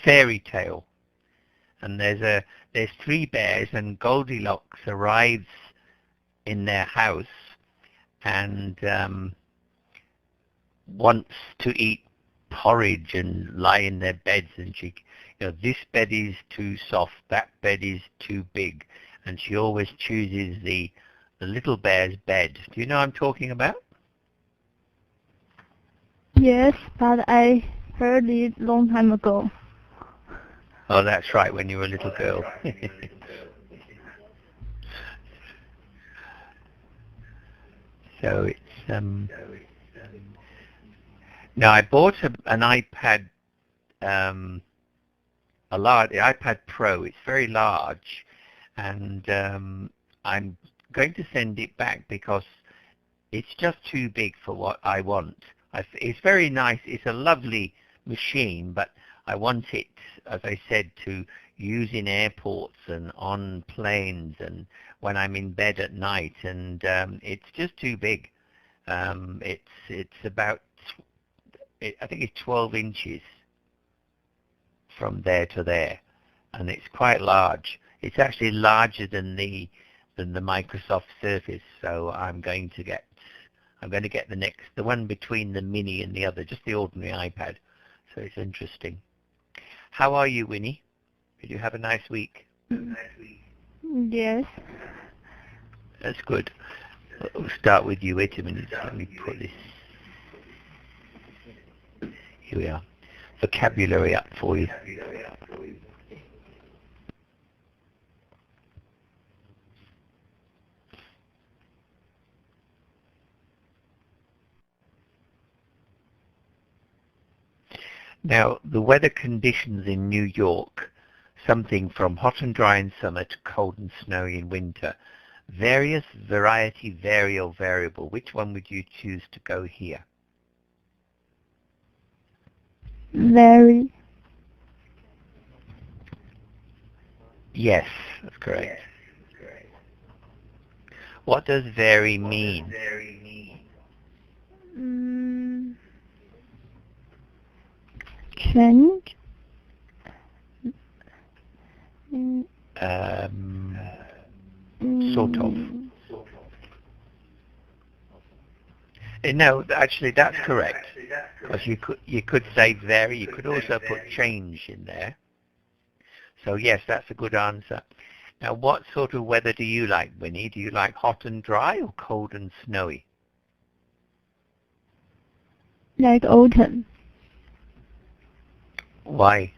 fairy tale. And there's three bears, and Goldilocks arrives in their house and wants to eat porridge and lie in their beds, and she, this bed is too soft, that bed is too big, and she always chooses the little bear's bed. Do you know what I'm talking about? Yes, but I heard it long time ago. Oh, that's right, when you were a little girl. So it's now I bought an iPad, a large iPad Pro. It's very large, and I'm going to send it back because it's just too big for what I want. It's very nice. It's a lovely machine, but I want it, as I said, to use in airports and on planes and when I'm in bed at night, and it's just too big. It's about, I think it's 12 inches from there to there, and it's quite large. It's actually larger than the Microsoft Surface, so I'm going to get the one between the Mini and the other, just the ordinary iPad. So it's interesting. How are you, Winnie? Did you have a nice week? Yes. That's good. We'll start with you. Wait a minute. Let me put this. Here we are. Vocabulary up for you. Now, the weather conditions in New York, something from hot and dry in summer to cold and snowy in winter. Various, variety, vary, or variable. Which one would you choose to go here? Very. Yes, that's correct. What does vary mean? Change. Sort of. No, actually, that's correct. Because you could say vary. You could also put change in there. So yes, that's a good answer. Now, what sort of weather do you like, Winnie? Do you like hot and dry or cold and snowy? Like autumn. Why?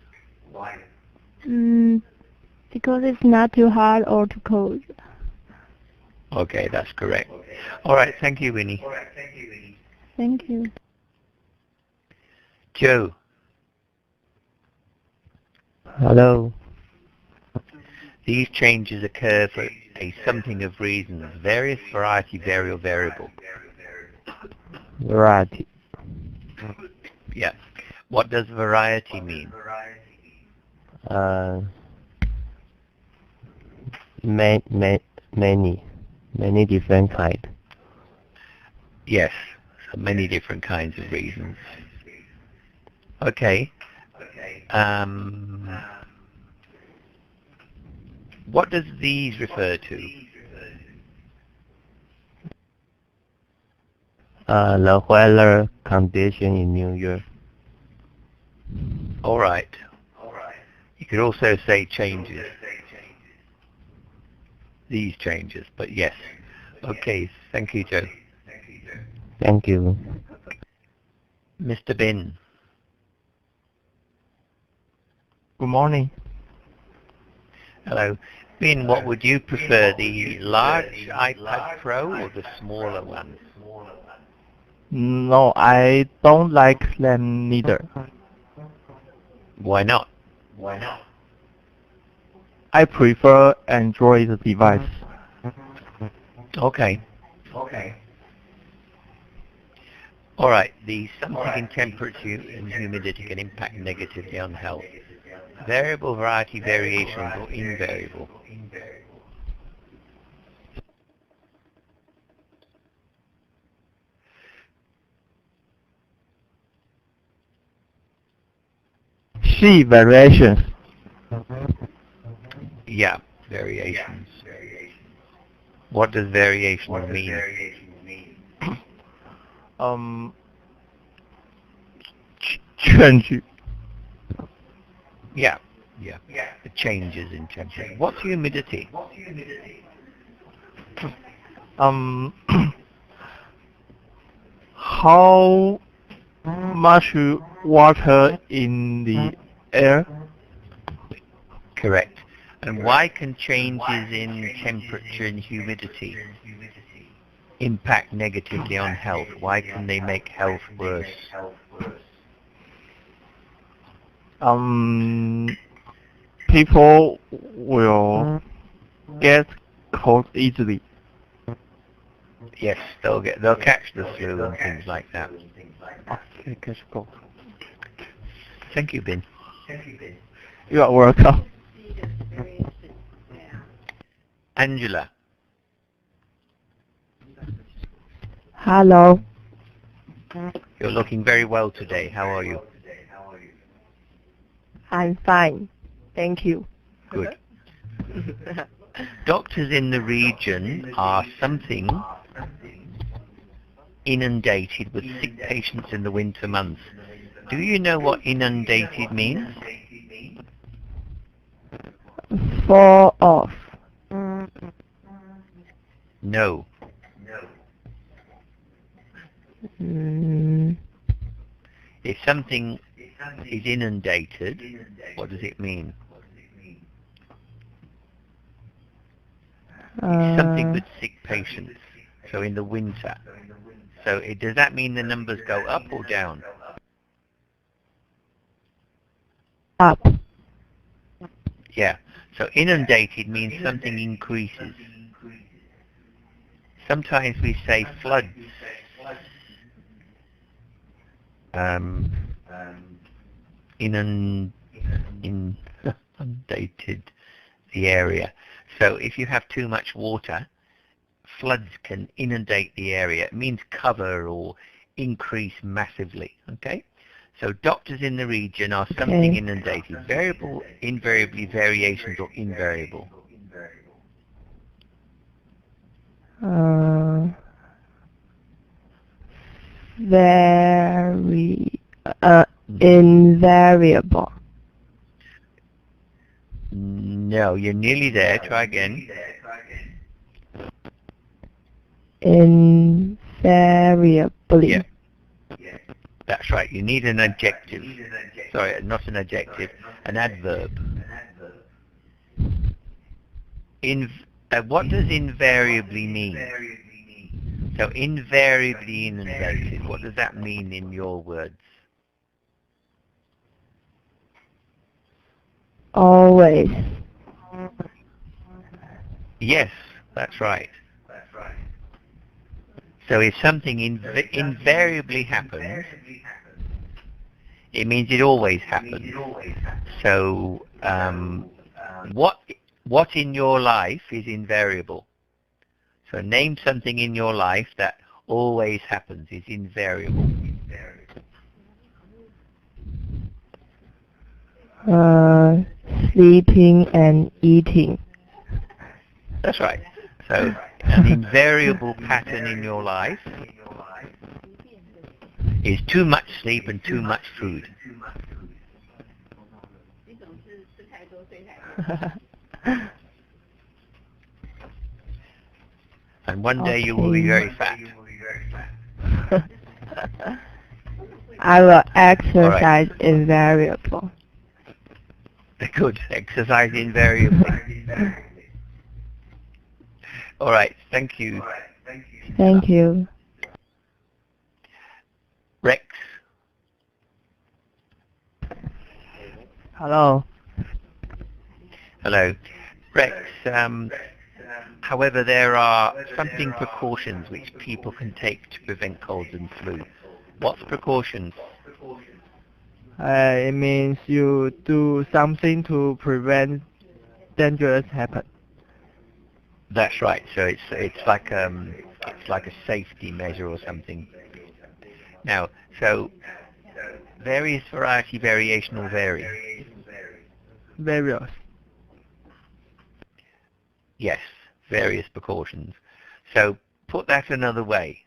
Because it's not too hot or too cold. Okay, that's correct. All right, thank you, Winnie. Thank you. Joe. Hello. These changes occur for a something of reasons. Various, variety, vary, or variable. Variety. Yeah. What does variety mean? Many different kind. Yes, so many different kinds of reasons. Okay. What does these refer to? The weather condition in New York. All right. You could also say changes. These changes, but yes. Okay, thank you, Joe. Thank you. Mr. Bin. Good morning. Hello. Bin, what would you prefer, the large iPad Pro or the smaller one? No, I don't like them neither. Why not? I prefer Android device. Okay. All right. The something in temperature and humidity can impact negatively on health. Variable, variety, variations, or invariable. see variations. Yeah, variations. What does variation mean? Change. Yeah. The changes in temperature. What's humidity? How much water in the air? Correct. And why can changes in temperature and humidity impact negatively on health? Why can they make health worse? People will get cold easily. Yes, they'll catch the flu and things like that. Okay, catch cold. Thank you, Ben. You are welcome. Angela. Hello. You're looking very well today. How are you? I'm fine. Thank you. Good. Doctors in the region are something inundated with sick patients in the winter months. Do you know what inundated means? Fall off. No. If something is inundated, what does it mean? It's something with sick patients. So in the winter. So does that mean the numbers go up or down? Up. Yeah. So inundated means something increases. Sometimes we say floods. Inundated the area. So if you have too much water, floods can inundate the area. It means cover or increase massively. Okay? So doctors in the region are something inundated. Variable, invariably, variations, or invariable. Invariable. No, you're nearly there. Try again. Invariably. Yeah. That's right. You need an adjective. Sorry, not an adjective. An adverb. What does invariably mean? So invariably inundated. What does that mean in your words? Always. Yes, that's right. So if something invariably happens, it means it always happens. So what in your life is invariable? So name something in your life that always happens, is invariable. Sleeping and eating. That's right. So an invariable pattern in your life is too much sleep and too much food. And one day you will be very fat. I will exercise invariable. Good. Exercise invariably. All right. Thank you. Thank you. Rex. Hello. Hello. Rex, however, there are something precautions which people can take to prevent colds and flu. What's precautions? It means you do something to prevent dangerous happen. That's right. So it's like a safety measure or something. Now, so various, variety, variational, vary. Various. Yes, various precautions. So put that another way.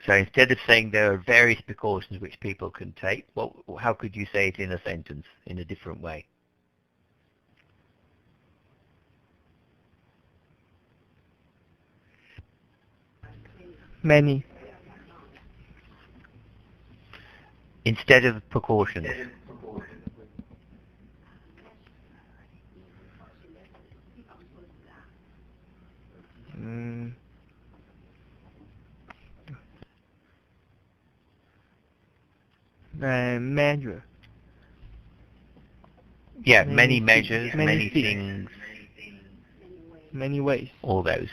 So instead of saying there are various precautions which people can take, how could you say it in a sentence in a different way? Many. Instead of precautions. Measure. Yeah, many measures, many things. Many ways. All those.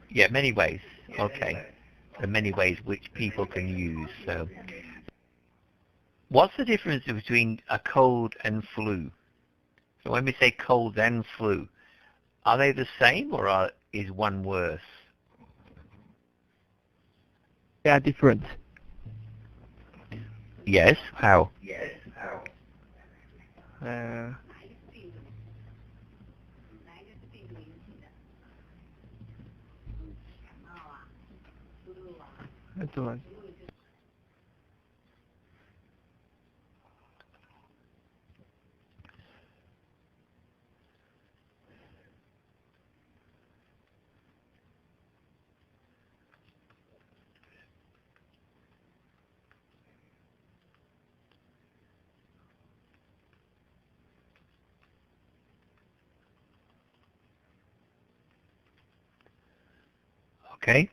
Yeah, many ways. Okay. There are many ways which people can use. So, what's the difference between a cold and flu? So when we say cold and flu, are they the same or is one worse? They are different. Yes. How? That's one. Okay.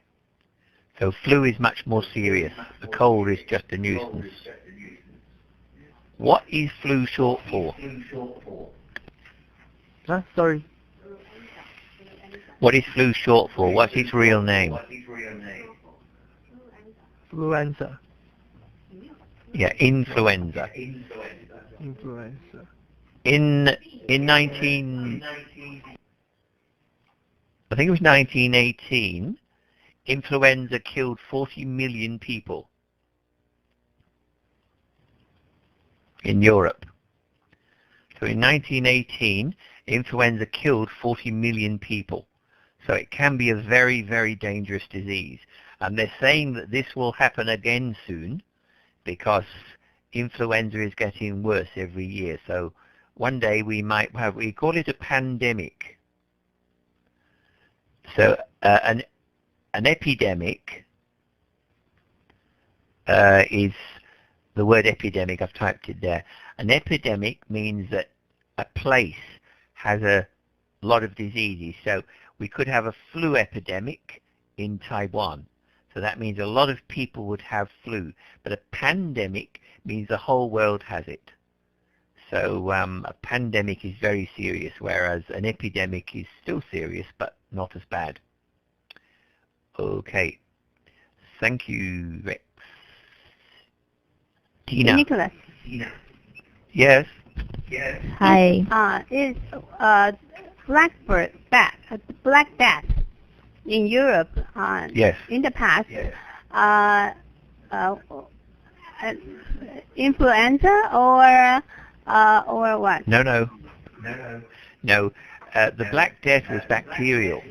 So flu is much more serious. The cold is just a nuisance. What is flu short for? Sorry. What is flu short for? What's its real name? Influenza. Yeah, influenza. Influenza. In 1918, influenza killed 40 million people in Europe. So in 1918, influenza killed 40 million people. So it can be a very, very dangerous disease. And they're saying that this will happen again soon because influenza is getting worse every year. So one day we call it a pandemic. So an epidemic is the word epidemic. I've typed it there. An epidemic means that a place has a lot of diseases. So we could have a flu epidemic in Taiwan. So that means a lot of people would have flu. But a pandemic means the whole world has it. So a pandemic is very serious, whereas an epidemic is still serious, but not as bad. Okay. Thank you, Rex. Tina. Nicholas. Yes. Hi. Is black death in Europe Yes. in the past influenza or what? No. The Black Death was bacterial.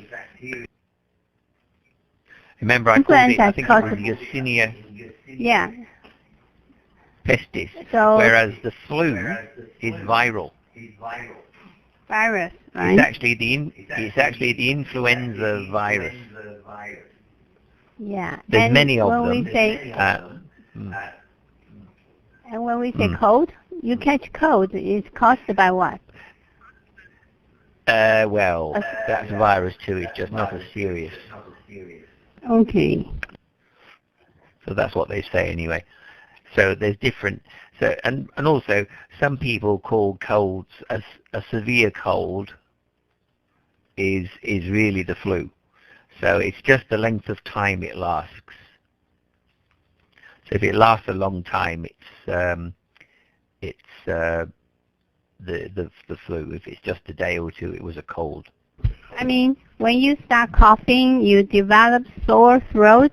Remember, I called it, I think it was Yersinia pestis, whereas the flu is viral. Virus, right? It's actually the influenza virus. Yeah. There's and many of them. And when we say cold, you catch cold, it's caused by what? Well, that's a virus too. It's just not as serious. Okay. So that's what they say anyway. So there's different. So and also some people call colds a severe cold is really the flu. So it's just the length of time it lasts. So if it lasts a long time, it's the flu. If it's just a day or two, it was a cold. I mean, when you start coughing, you develop sore throat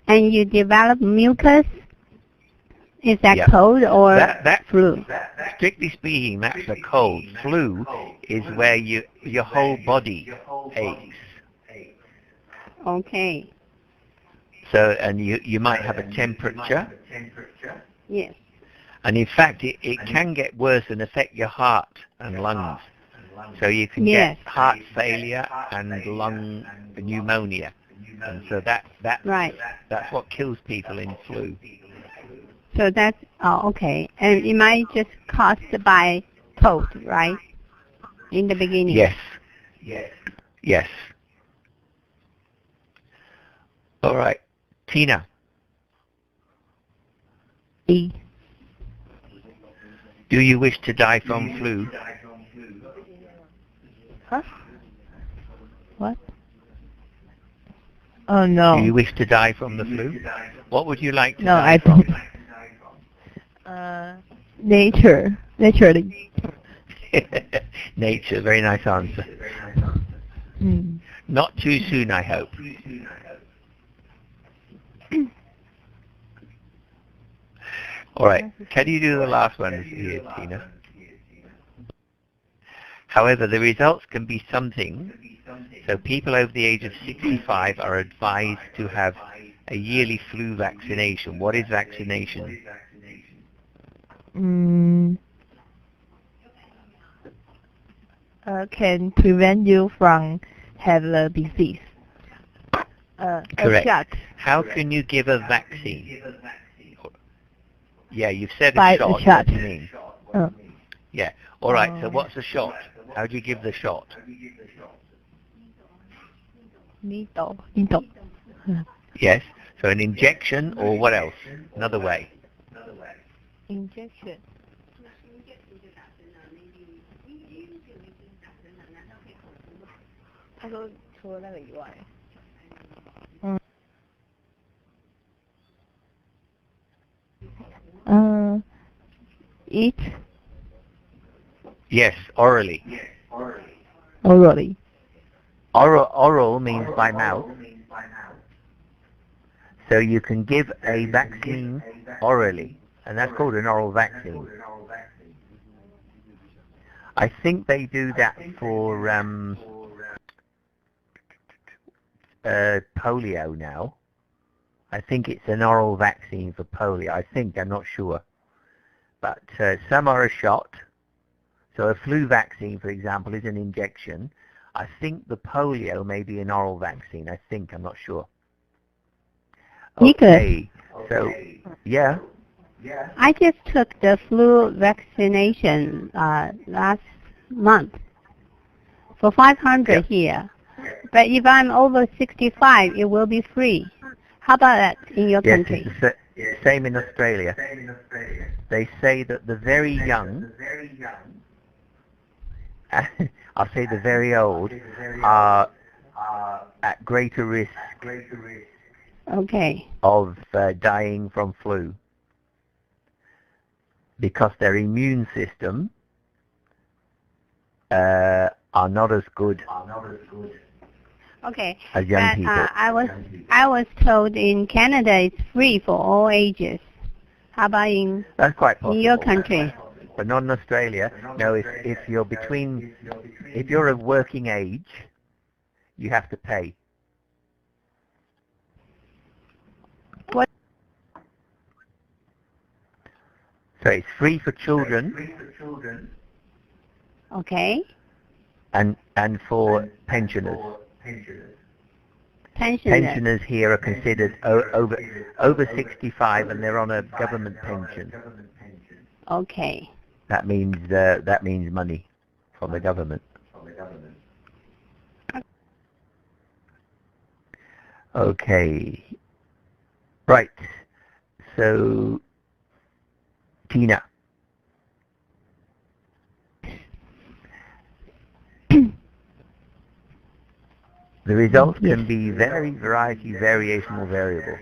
and you develop mucus. Is that Yeah. cold or That flu? strictly speaking, that's a cold. Flu is where your whole body aches. Okay. So, and you might have a temperature. Yes. And in fact, it can get worse and affect your heart and lungs. So you can Yes. get heart failure and lung pneumonia. And so Right. that's what kills people in flu. So that's okay. And it might just caused by cold, right? In the beginning. Yes. Yes. All right. Tina, E. do you wish to die from flu? Huh? What? Oh no. Do you wish to die from the flu? What would you like to No, die I from? Naturally. Nature, very nice answer. Mm. Not too soon, I hope. All right, can you do the last one here, Tina? However, the results can be something. So people over the age of 65 are advised to have a yearly flu vaccination. What is vaccination? Can prevent you from have the disease. Correct. A shot. How can you give a vaccine? Yeah, you've said By a a shot. shot. What do you mean? Yeah. All right. So what's a shot? How do you give the shot? Needle. Yes. So an injection or what else? Another way. Injection. 他说除了那个以外。Eat Yes, orally. orally. Oral means by mouth. So you can give a vaccine orally, and that's called an oral vaccine. I think they do that for polio now. I think it's an oral vaccine for polio. I think, I'm not sure. But some are a shot. So a flu vaccine, for example, is an injection. I think the polio may be an oral vaccine. I think, I'm not sure. Okay. So, yeah. I just took the flu vaccination last month for 500 here. But if I'm over 65, it will be free. How about that in your country? Yes, same in Australia. They say that the very young, I'll say the very old, are at greater risk of dying from flu because their immune system are not as good Okay. as young people. I was told in Canada it's free for all ages. How about in That's quite possible. your country? But not in Australia. No, if you're if you're of working age, you have to pay. What? So it's free for children. Okay. And for pensioners. Pensioners Here are considered over 65 and they're on a government pension. Okay. That means money from the government. Okay. Right. So, Tina. The results can be variation, or variable.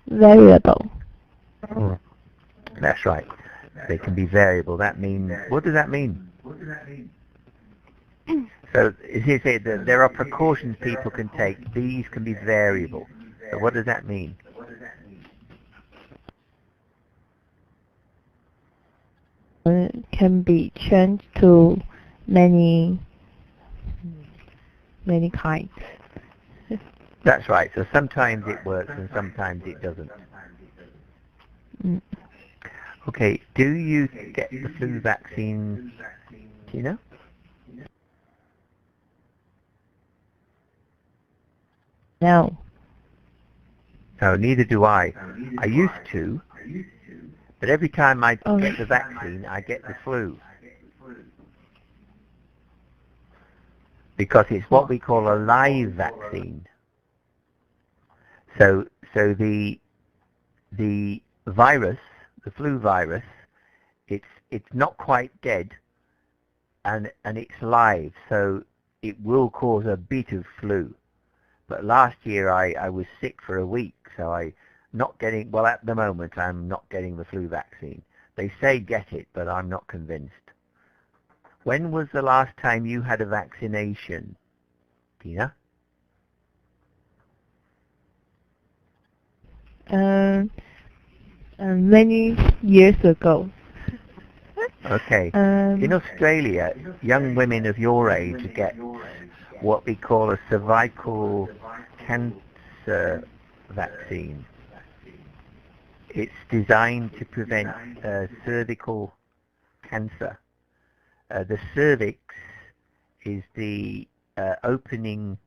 Variable. That's right. They can be variable. That means, what does that mean? So, as you say, there are precautions people can take. These can be variable. So what does that mean? can be changed to many kinds. That's right. So sometimes it works and sometimes it doesn't. Okay. Do you get the flu vaccine, Tina? No. No, neither do I. I used to, but every time I get the vaccine, I get the flu. Because it's what we call a live vaccine. So the virus, the flu virus, it's not quite dead, and it's live, so it will cause a bit of flu. But last year I was sick for a week, so at the moment I'm not getting the flu vaccine. They say get it, but I'm not convinced. When was the last time you had a vaccination, Tina? Many years ago. Okay. In Australia, young women of your age get what we call a cervical cancer vaccine. It's designed to prevent cervical cancer. The cervix is the opening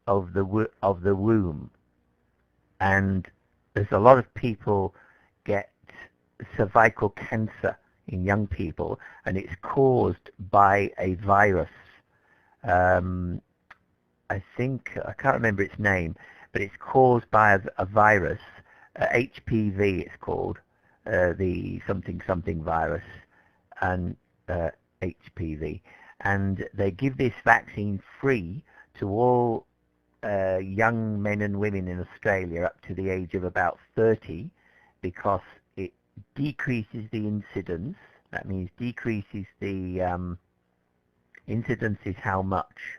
of the womb, and there's a lot of people get cervical cancer in young people, and it's caused by a virus. I can't remember its name, but it's caused by a virus, HPV it's called, the something virus, and HPV. And they give this vaccine free to all young men and women in Australia up to the age of about 30, because it decreases the incidence. That means decreases the incidence is how much?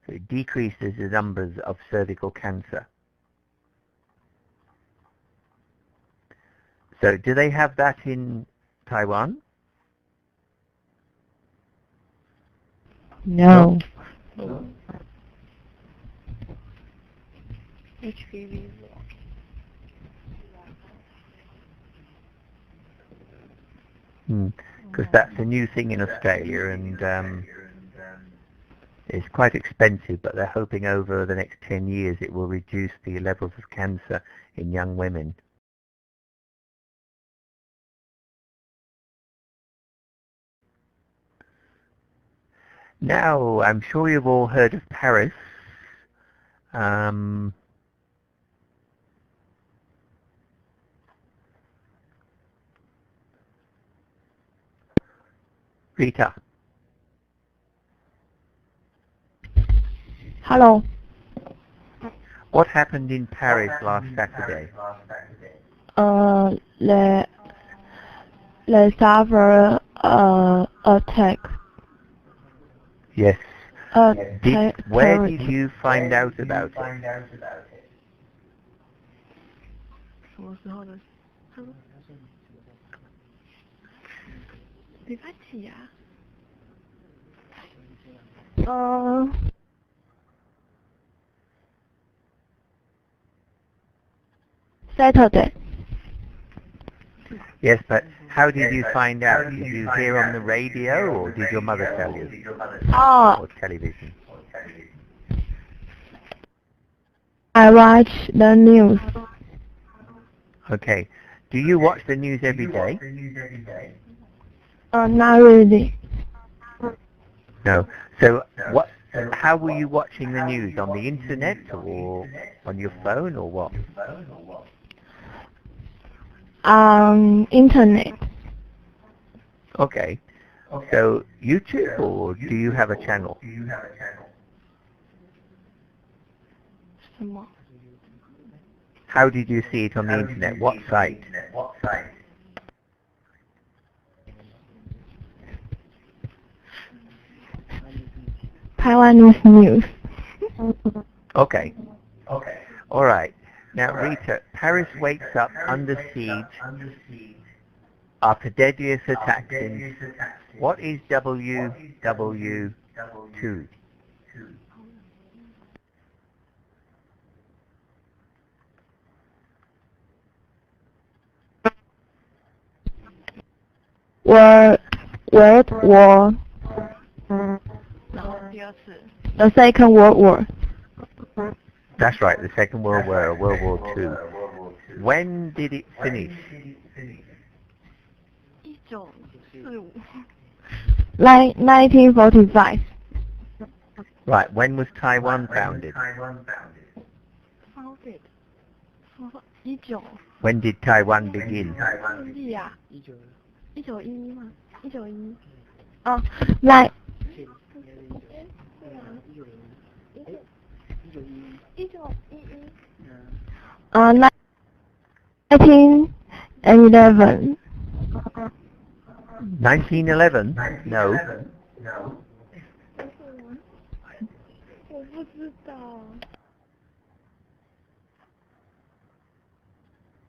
So it decreases the numbers of cervical cancer. So do they have that in Taiwan? No. HPV. Because that's a new thing in Australia, and it's quite expensive, but they're hoping over the next 10 years it will reduce the levels of cancer in young women. Now, I'm sure you've all heard of Paris. Rita. Hello. What happened in Paris last Saturday? They suffer attack. Yes. Where did you find out about it? 什么时候的？礼拜几呀？Saturday. Yes, but how did you find out? Did you hear on the radio, or did your mother tell you? Or television? I watch the news. Okay. Do you watch the news every day? Not really. No. So how were you watching the news? On the internet, or on your phone, or what? Internet. Okay. So YouTube, or do you have a channel? 什么？ How did you see it on the internet? What site? Taiwanese news. Okay. All right. Now, Rita, Paris wakes up under siege After Dedius attacked him, what is WW2? World War. The Second World War. That's right, the Second World War, World War II. When did it finish? 1945. Right, when was Taiwan founded? When did Taiwan begin? Like 1911. 1911? No.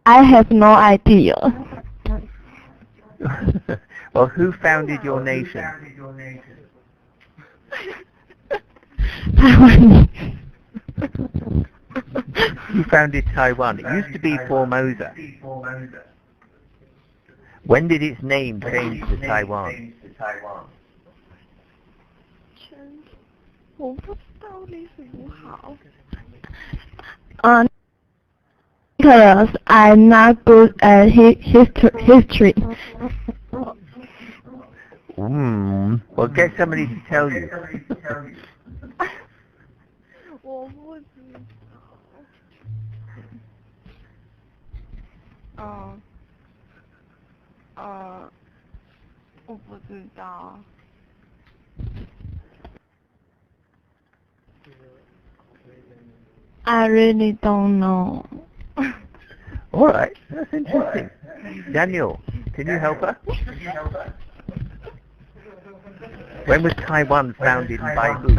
I have no idea. Well, who founded your nation? Taiwan. Who founded Taiwan? It used to be Formosa. When did its name change to Taiwan? Because I'm not good at history. Well, get somebody to tell you. I really don't know. All right, that's interesting. Daniel, can you help her? When was Taiwan founded by who?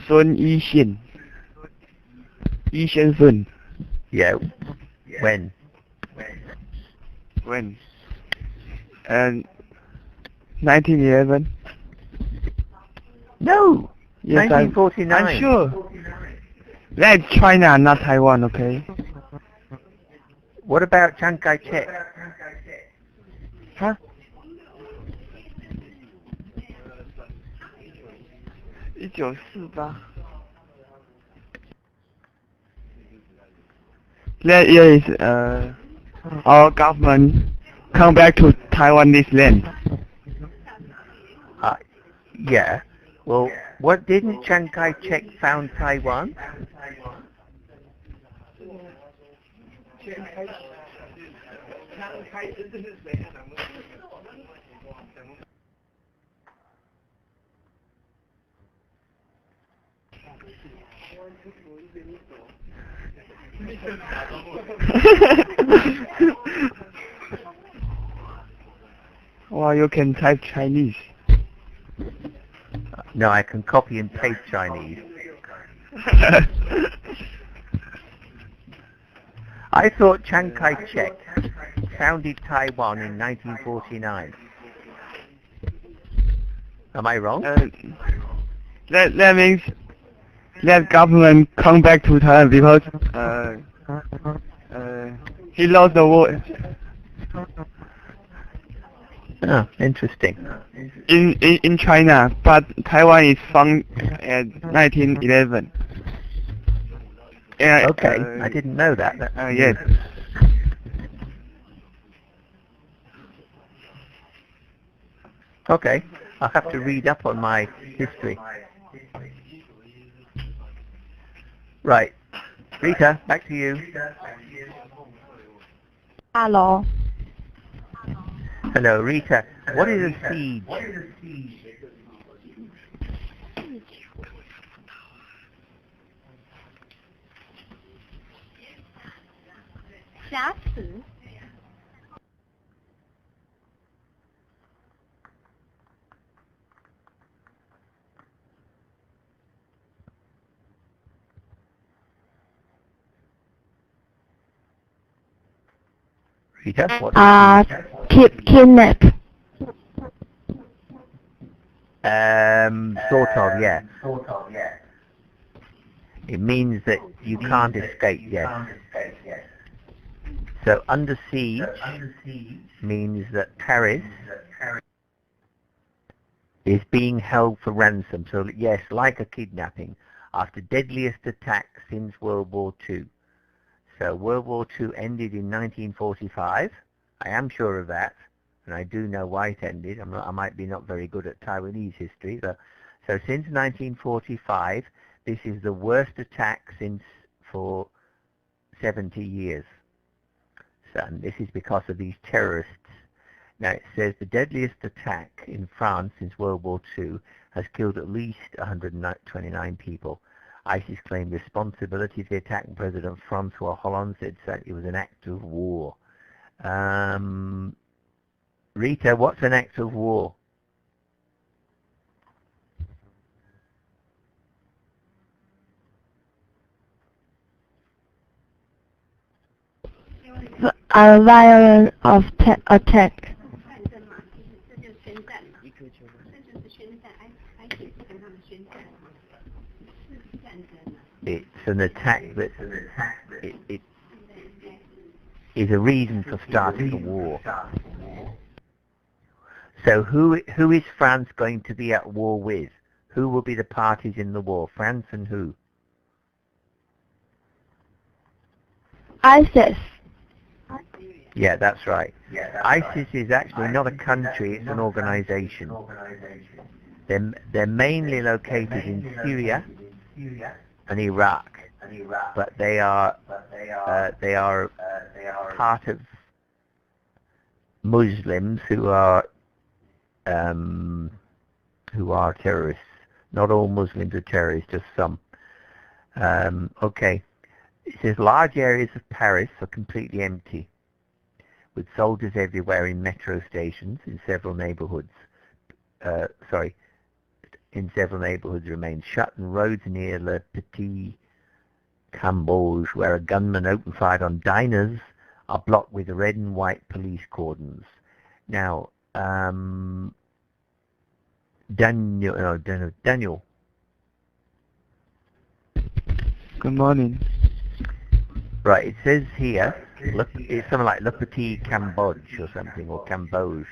Sun Yixin. Yixin Sun. Yeah. When? When? 1911. No. Yes, 1949. I'm sure. That's China, not Taiwan, okay? What about Chiang Kai-shek? Huh? 1948. That year is our government come back to Taiwanese land. Yeah. Well, what didn't Chiang Kai-shek found Taiwan? Well, you can type Chinese. No, I can copy and paste Chinese. I thought Chiang Kai-shek founded Taiwan in 1949. Am I wrong? That means that government come back to Taiwan because he lost the war. Oh, interesting. In China, but Taiwan is found at 1911. Okay, I didn't know that. Yes. Okay, I'll have to read up on my history. Right, Rita, back to you. Hello. Hello, Rita. What is a siege? 挟持。Rita, what does it mean? Kidnap. Sort of, yeah. It means that you can't escape, yes. So under siege means that Paris is being held for ransom. So yes, like a kidnapping, after deadliest attack since World War II. So World War II ended in 1945. I am sure of that, and I do know why it ended. I might be not very good at Taiwanese history. So since 1945, this is the worst attack for 70 years. And this is because of these terrorists. Now it says the deadliest attack in France since World War II has killed at least 129 people. ISIS claimed responsibility for the attack, and President François Hollande said it was an act of war. Rita, what's an act of war? A violent attack. It's an attack that it is a reason for starting a war. So who is France going to be at war with? Who will be the parties in the war? France and who? ISIS. Yeah, that's right. ISIS is actually not a country, it's an organization. They're mainly located in Syria and Iraq, but they are part of Muslims who are terrorists. Not all Muslims are terrorists, just some. Okay. It says large areas of Paris are completely empty, with soldiers everywhere in metro stations. In several neighborhoods remain shut, and roads near Le Petit Cambodge, where a gunman opened fire on diners, are blocked with red and white police cordons. Now, Daniel. Good morning. Right, it says here, it's something like Le Petit Cambodge or something, or Cambodge.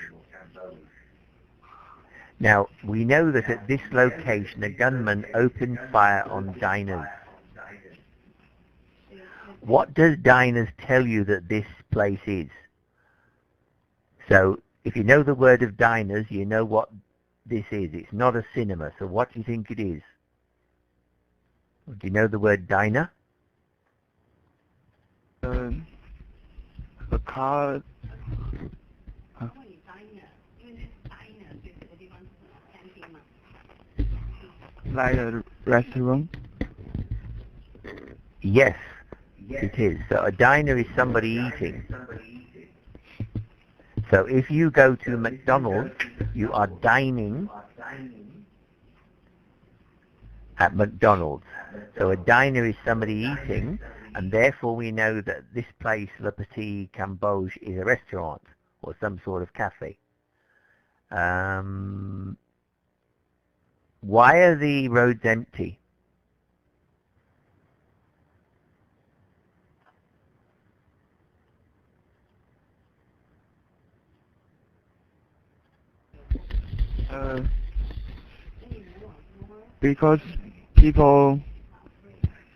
Now, we know that at this location, a gunman opened fire on diners. What does diners tell you that this place is? So, if you know the word of diners, you know what this is. It's not a cinema, so what do you think it is? Do you know the word diner? A car. Like a restaurant? Yes, it is. So a diner is somebody eating. So if you go to McDonald's, you are dining at McDonald's. So a diner is somebody eating, and therefore we know that this place, Le Petit Cambodge, is a restaurant or some sort of cafe. Why are the roads empty? Because people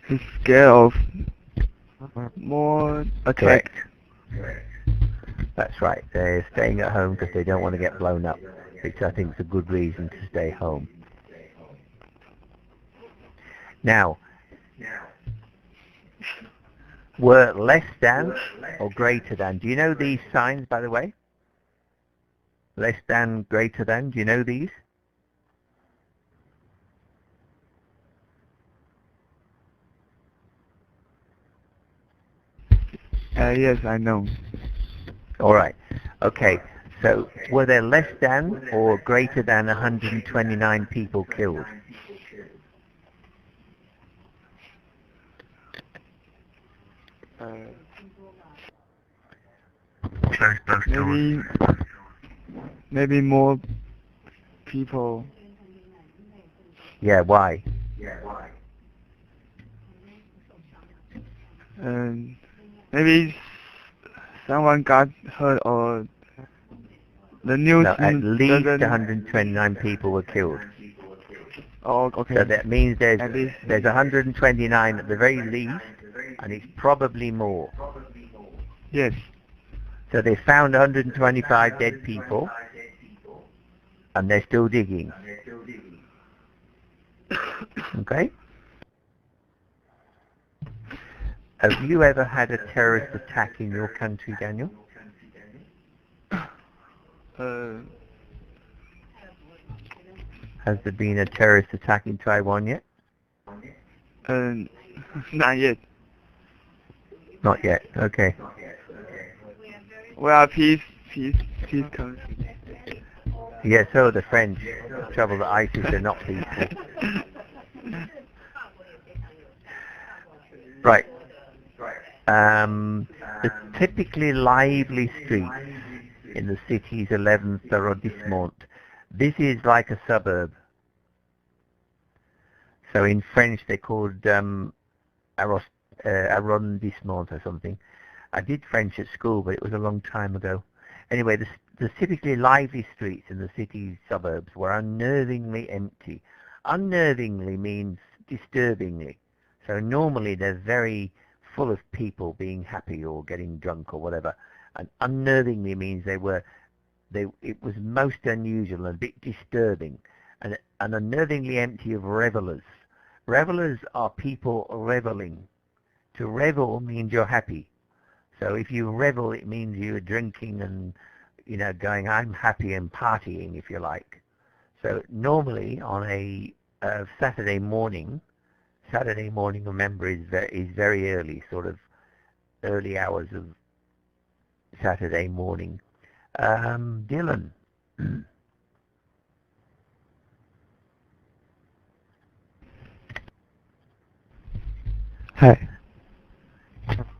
is scared of more attack. Correct. That's right. They're staying at home because they don't want to get blown up, which I think is a good reason to stay home. Now, were less than or greater than? Do you know these signs, by the way? Less than, greater than. Do you know these? Yes, I know. All right. Okay. So were there less than or greater than 129 people killed? maybe more people. Yeah, why? And maybe someone got hurt or the news. No, at least doesn't- 129 people were killed. Oh, okay. So that means At least. there's 129 at the very least, and it's probably more. Yes. So they found 125 dead people, and they're still digging. Okay? Have you ever had a terrorist attack in your country, Daniel? Has there been a terrorist attack in Taiwan yet? Not yet. Not yet. Okay. We are peace country. Yeah, so are the French. The trouble that ISIS are not peaceful. Right. The typically lively streets in the city's 11th arrondissement. This is like a suburb. So in French they're called arrondissement or something. I did French at school, but it was a long time ago. Anyway, the typically lively streets in the city's suburbs were unnervingly empty. Unnervingly means disturbingly. So normally they're very full of people being happy or getting drunk or whatever. And unnervingly means it was most unusual and a bit disturbing. And unnervingly empty of revelers. Revelers are people reveling. To revel means you're happy. So if you revel, it means you're drinking and, going, I'm happy and partying, if you like. So normally on a Saturday morning, remember, is very early, sort of early hours of Saturday morning. Dylan. Hi.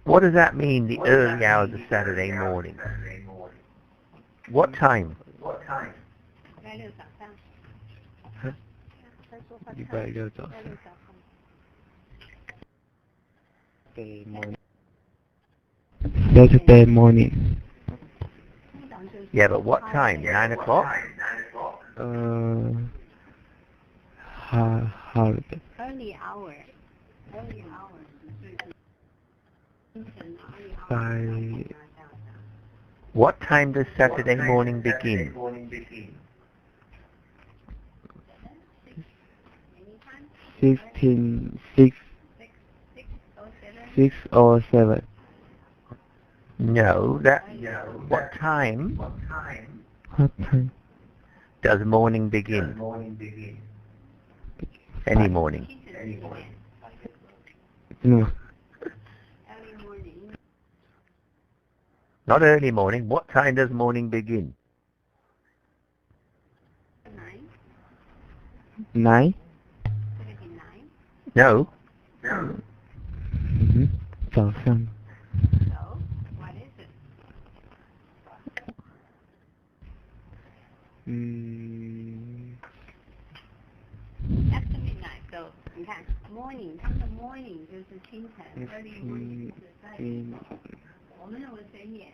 What does that mean, the early hours of Saturday morning? What time? Saturday morning. Yeah, but what time? 9 o'clock? Holiday. Early hour. By What time does Saturday morning begin? 6 or 7. No, what time What time? does morning begin? Any morning. No. Not early morning. What time does morning begin? 9? No. 早上 So, what is it? After midnight. So, 你看 morning， 他们的 morning 就是清晨 ，early morning 是在我们认为深夜。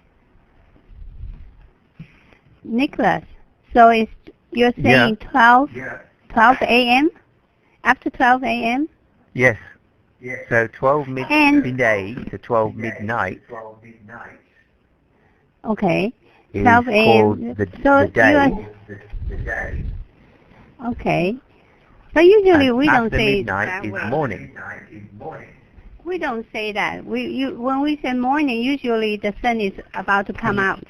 Nicholas, so you're saying 12 a.m. After 12 a.m. Yes. So 12 midday to 12 midnight. Okay. Is 12 a.m. called the So day. Okay. So usually And we don't after say midnight that is way. morning. We don't say that. When we say morning, usually the sun is about to come out.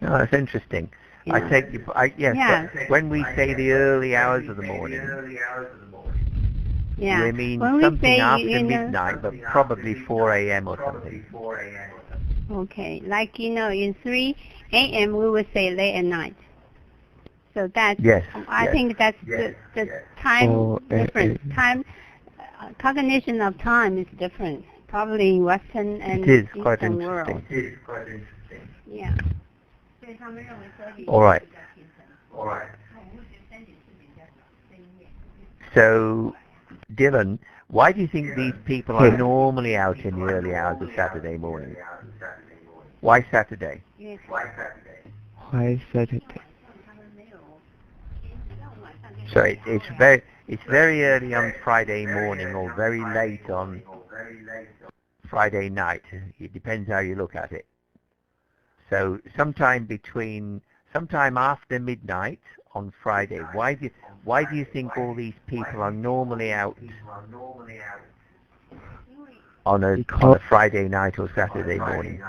Oh, that's interesting. Yeah. I take you. Yeah. But when we say the early hours of the morning, Yeah. we mean when we something say, after midnight, but probably 4 a.m. or something. Okay. Like, in 3 a.m. we would say late at night. So that's, Yes. I think that's the time difference. Time, cognition of time is different. Probably in Western and It is quite Eastern interesting. world. Yeah. 所以他们认为30 All right. 比较平衡。我觉得3.4比较深夜。So, Dylan, why do you think these people are normally out in the early hours of Saturday morning? Why Saturday? Why Saturday? So it's very early on Friday morning or very late on Friday night. It depends how you look at it. So sometime after midnight on Friday. Why do you think all these people are normally out on a Friday night or Saturday morning?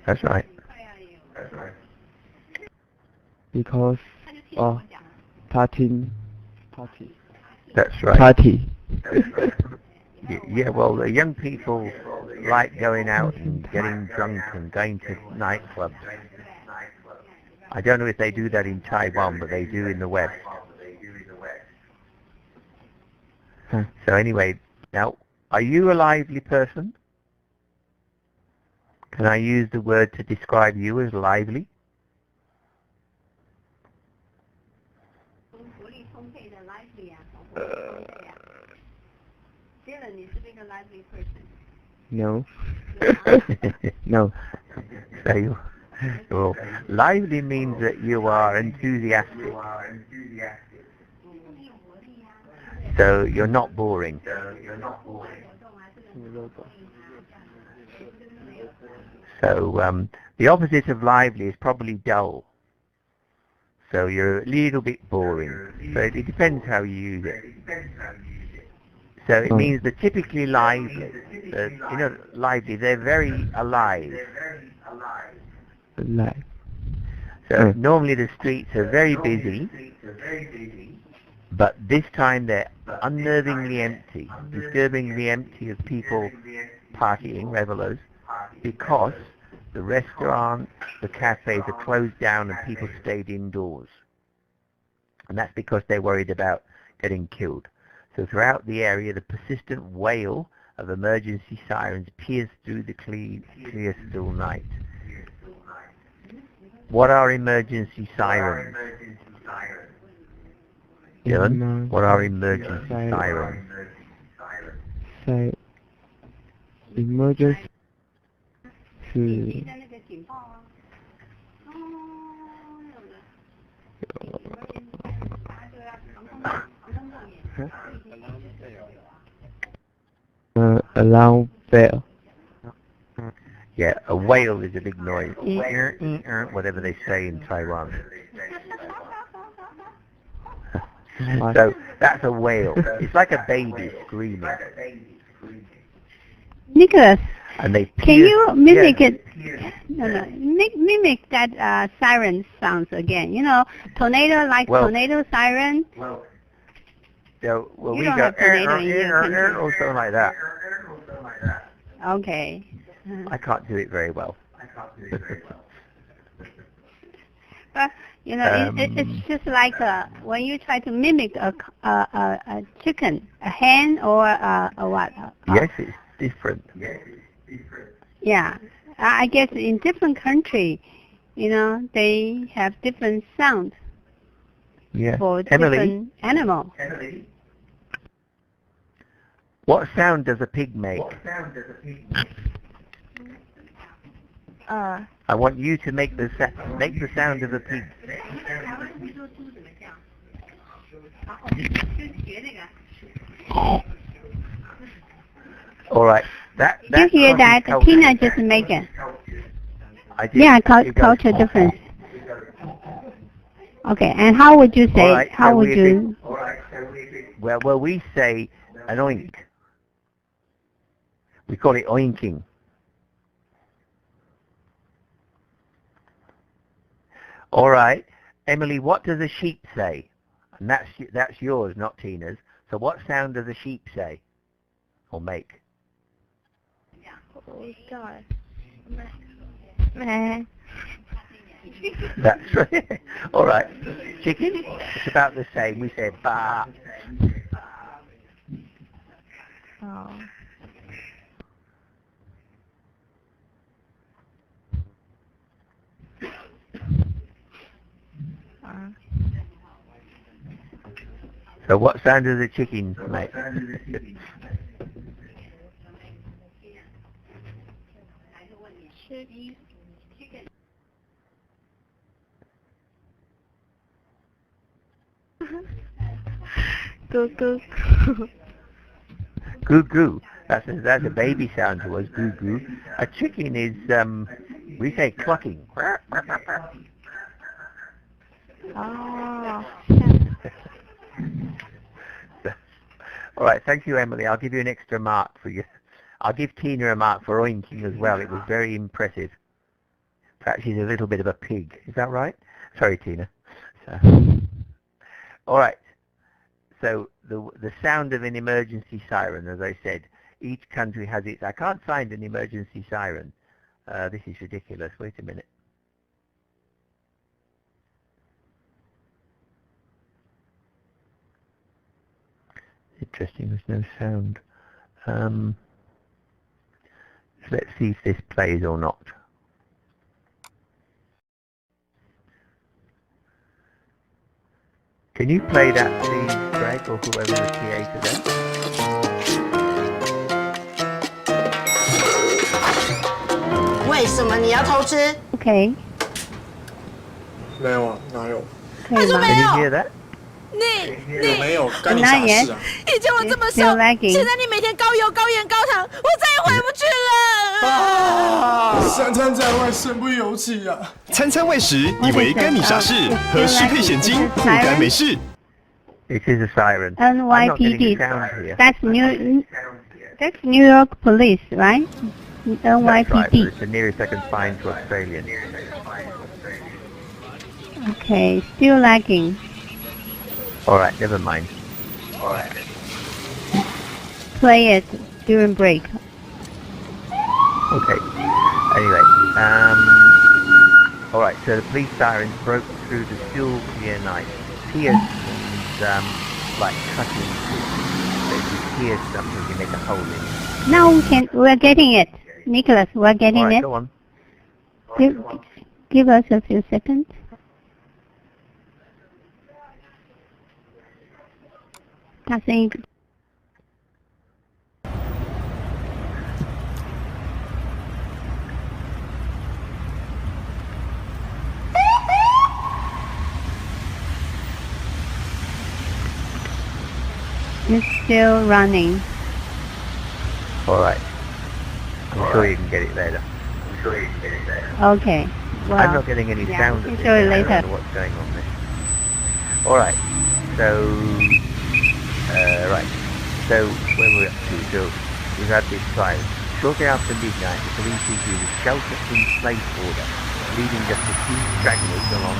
That's right. Because party. That's right. Party. Yeah, well, the young people like going out and getting drunk and going to nightclubs. I don't know if they do that in Taiwan, but they do in the West. Huh. So anyway, now, are you a lively person? Can I use the word to describe you as lively? Dylan, is being a lively person. No. No. So, well, lively means that you are enthusiastic. So you're not boring. So the opposite of lively is probably dull. So you're a little bit boring. So it depends how you use it. So it means that typically lively, lively, they're very alive. Alive. So normally the streets are very busy, but this time they're unnervingly empty, disturbingly empty of people partying, revelers, because the restaurants, the cafes are closed down and people stayed indoors. And that's because they're worried about getting killed. So throughout the area, the persistent wail of emergency sirens pierced through the clear, still night. What are emergency sirens? Dylan, what are emergency sirens? Emergency. Alarm bell. Yeah, a wail is a big noise. Whatever they say in Taiwan. So that's a wail. It's like a baby screaming. Nicholas, And they can you mimic yeah. it? No, mimic that siren sounds again. You know, tornado tornado siren. Well, You we don't go have tornado in your country. or something like that. Okay. I can't do it very well. But you know, it's just like when you try to mimic a chicken, a hen, or a what? Yes, it's different. Yeah, I guess in different country, you know, they have different sounds Yeah. for Emily, different animals. what sound does a pig make? I want you to make the sound of a pig. All right. Did you hear that? Tina just make it. I did. Yeah, It goes, culture difference. Okay, and how would you say? All right, how so would you? Well, we say an oink. We call it oinking. All right, Emily, what does a sheep say? And that's yours, not Tina's. So what sound does a sheep say or make? Oh God. That's right. All right. Chicken, it's about the same. We say ba. Oh. So what sound does the chicken make? Goo goo. Goo goo. That's a baby sound to us. Goo goo. A chicken is we say clucking. Oh. All right, thank you, Emily. I'll give you an extra mark for you. I'll give Tina a mark for oinking as well. It was very impressive. Perhaps she's a little bit of a pig. Is that right? Sorry, Tina. So, all right. So the sound of an emergency siren, as I said, each country has its. I can't find an emergency siren. This is ridiculous. Wait a minute. Interesting, there's no sound. Let's see if this plays or not. Can you play that, please, Greg, or whoever the creator there? Okay. 没有啊，哪有？可以吗？ Can you hear that? 有没有？干你啥事啊？以前我这么瘦， Still lagging. 现在你每天高油、高盐、高糖，我再也回不去了。三餐在外，身不由己啊！餐餐外食，以为干你啥事？喝适配险金，不干没事。 It is a siren. I'm not getting NYPD. a sound here. That's New York Police, right? That's right, but NYPD. it's the nearest I can find to Australian. Okay, still lagging. All right, never mind. All right. Play it during break. Okay. Anyway, all right. So the police sirens broke through the still clear night. Pierce and like cutting. So if you pierce something, you make a hole in it. Now we're getting it. Nicholas, we're getting All right, it. go on. Give us a few seconds. I think it's still running. All right. I'm sure you can get it later. Okay. Well, I'm not getting any yeah, sound we of can this. show it I later. don't know what's going on there. All right. So, right. So, where we're up to, so we've had this trial. Shortly after midnight, the police issued a shelter-in-place order, leaving just a few stragglers along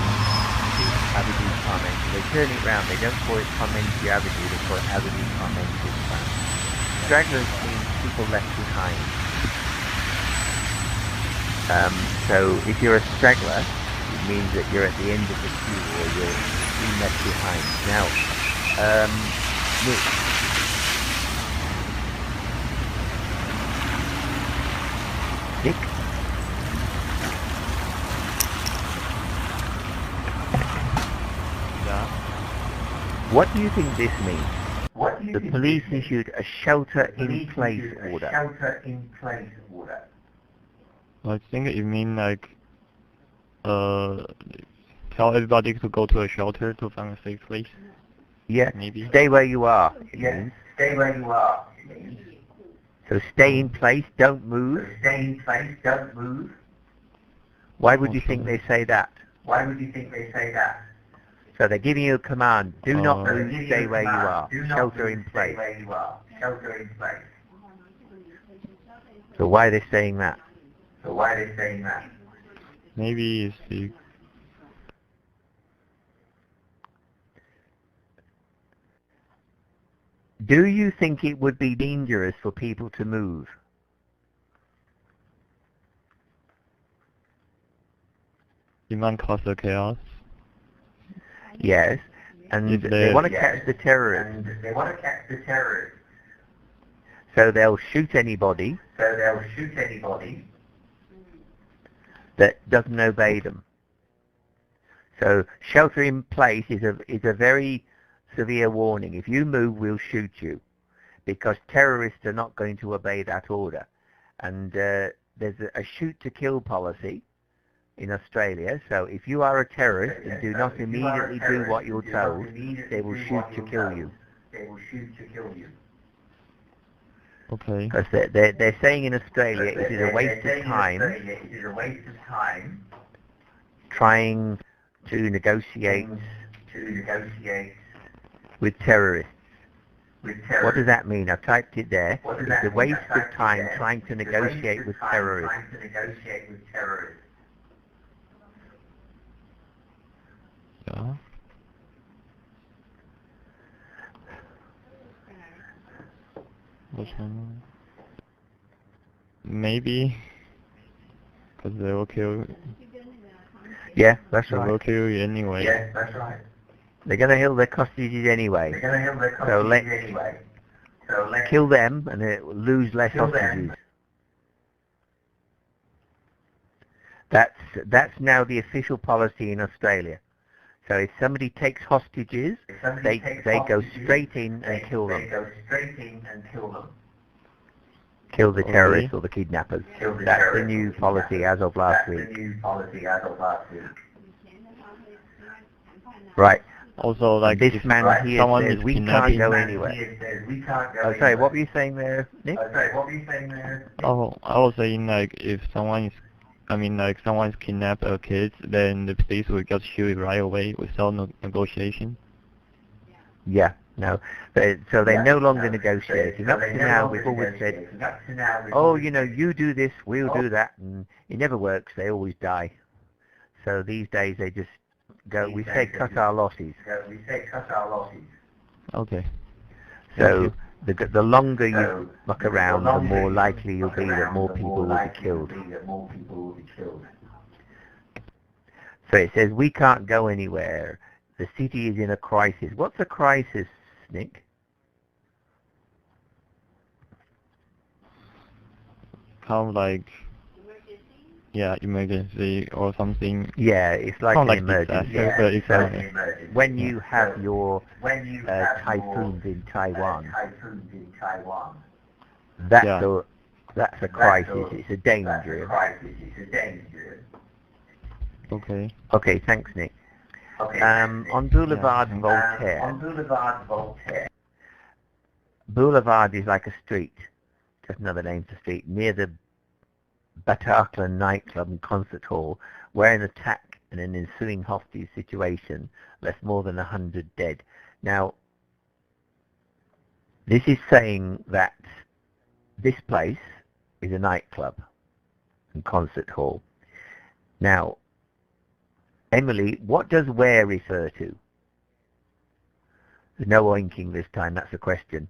Avenue Parmentier. They turn it round. They don't call it Parmentier Avenue. They call it Avenue Parmentier. Stragglers means people left behind. So if you're a straggler, it means that you're at the end of the queue or you're being left behind. Now, Nick. Nick? Yeah. What do you think this means? The police issued a shelter-in-place order. I think it means like, tell everybody to go to a shelter to find a safe place. Yeah, Maybe. stay where you are. Stay where you are. So stay in place, don't move. Why would you think they say that? So they're giving you a command. Do not move, stay where you are. Shelter in place. So why are they saying that? Maybe it's the Do you think it would be dangerous for people to move? demand cause the chaos. Yes, and they want to catch the terrorists. So they'll shoot anybody that doesn't obey them. So shelter in place is a very severe warning. If you move, we'll shoot you, because terrorists are not going to obey that order. And there's a shoot to kill policy in Australia. So if you are a terrorist and do not immediately do what you're told, they will shoot to kill you. Okay. Because they're saying in Australia it is a waste of time trying to negotiate with terrorists. What does that mean? I've typed it there. It's a waste of time trying to negotiate with terrorists. Yeah. Maybe, because they will kill. Yeah, that's They will right. kill you anyway. They're going to kill their hostages anyway. So let's kill them and lose less hostages. That's now the official policy in Australia. So if somebody takes hostages, they go straight in and kill them. Kill the terrorists or the kidnappers. That's the new policy as of last week. Right. Also, like This if man here someone says is we can't kidnapping, go anywhere. Oh, sorry, what were you saying there, Nick? Oh, I was saying like if someone is, someone is kidnapped a kid, then the police will just shoot it right away without no negotiation. Yeah, no. So they're no longer negotiating. Up to now, we've always said, oh, you do this, we'll do that, and it never works. They always die. So these days they just go, we say cut our losses. Okay. So the longer you muck around, the more likely you'll be that more people will be killed. So it says we can't go anywhere. The city is in a crisis. What's a crisis, Nick? Kind of like, yeah, emergency or something. Yeah, it's like an emergency. But it's So when you have your typhoons in Taiwan, that's a crisis. It's a danger. Okay. Okay, thanks, Nick. On Boulevard Voltaire. Boulevard is like a street, just another name for street, near the Bataclan nightclub and concert hall, where an attack and an ensuing hostage situation left more than 100 dead. Now, this is saying that this place is a nightclub and concert hall. Now, Emily, what does where refer to? There's no oinking this time, that's a question.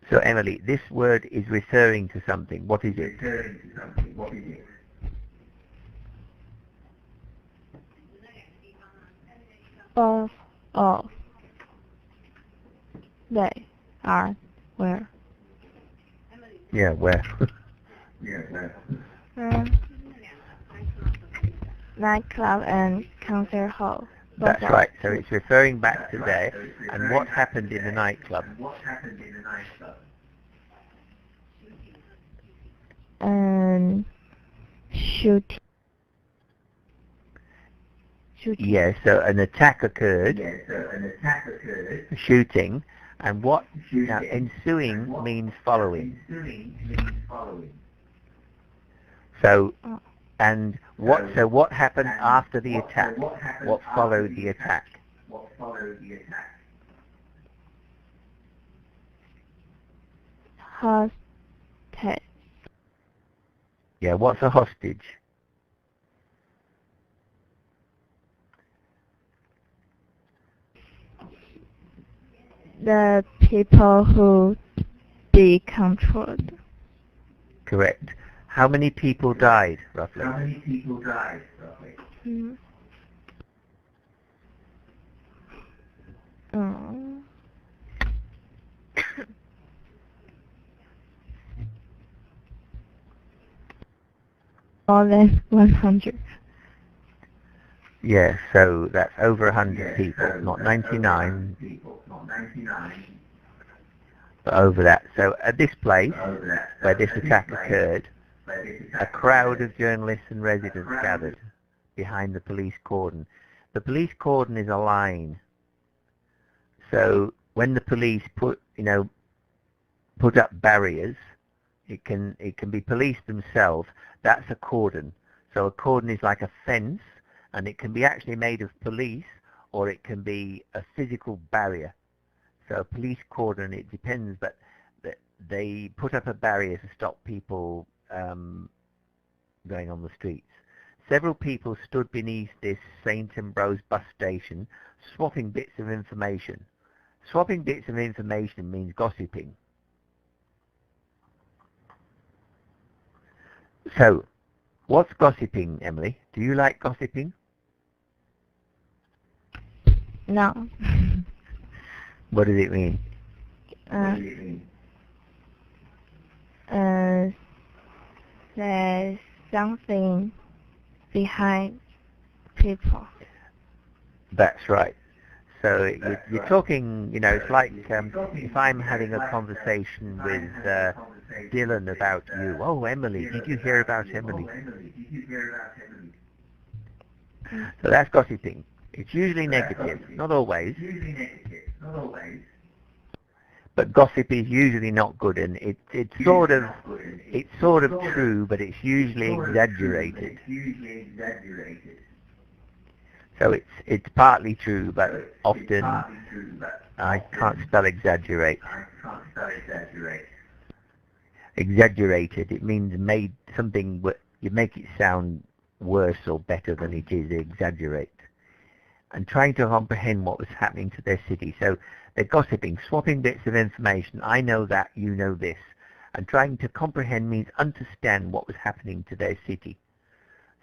So Emily, this word is referring to something. What is it? Both of they are where? Yeah, where? Nightclub and concert hall. That's right. So it's referring back to there. And what happened in the nightclub? And shooting. Yes, so an attack occurred. Shooting. And what? Now, ensuing means following. So, and what? So what happened after the attack? What followed the attack? Hostage. Yeah, what's a hostage? The people who be controlled. Correct. How many people died, roughly? Mm. More than 100. Yeah, so that's over 100 people, not 99, but over that. So at this place where this attack occurred, a crowd of journalists and residents gathered behind the police cordon. The police cordon is a line. So when the police put up barriers, it can be police themselves. That's a cordon. So a cordon is like a fence, and it can be actually made of police, or it can be a physical barrier. So a police cordon, it depends, but they put up a barrier to stop people going on the streets. Several people stood beneath this St. Ambrose bus station, swapping bits of information. Swapping bits of information means gossiping. So, what's gossiping, Emily? Do you like gossiping? No. What does it mean? There's something behind people. That's right. So you're talking, it's like if I'm having a conversation with Dylan about you. Oh, Emily, did you hear about Emily? So that's gossiping. It's usually negative, not always. But gossip is usually not good, and it's sort of true, but it's usually exaggerated. So it's partly true, but often I can't spell exaggerate. Exaggerated, it means made something, you make it sound worse or better than it is, exaggerate. And trying to comprehend what was happening to their city. So they're gossiping, swapping bits of information. I know that, you know this. And trying to comprehend means understand what was happening to their city.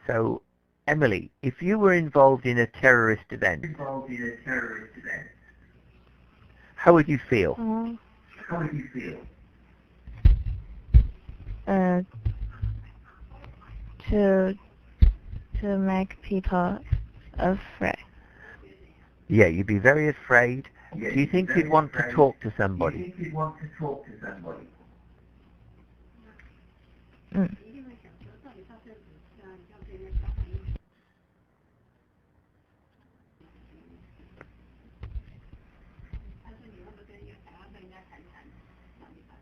So, Emily, if you were involved in a terrorist event, how would you feel? To make people afraid. Yeah, you'd be very afraid. Do you think you'd want to talk to somebody? Mm.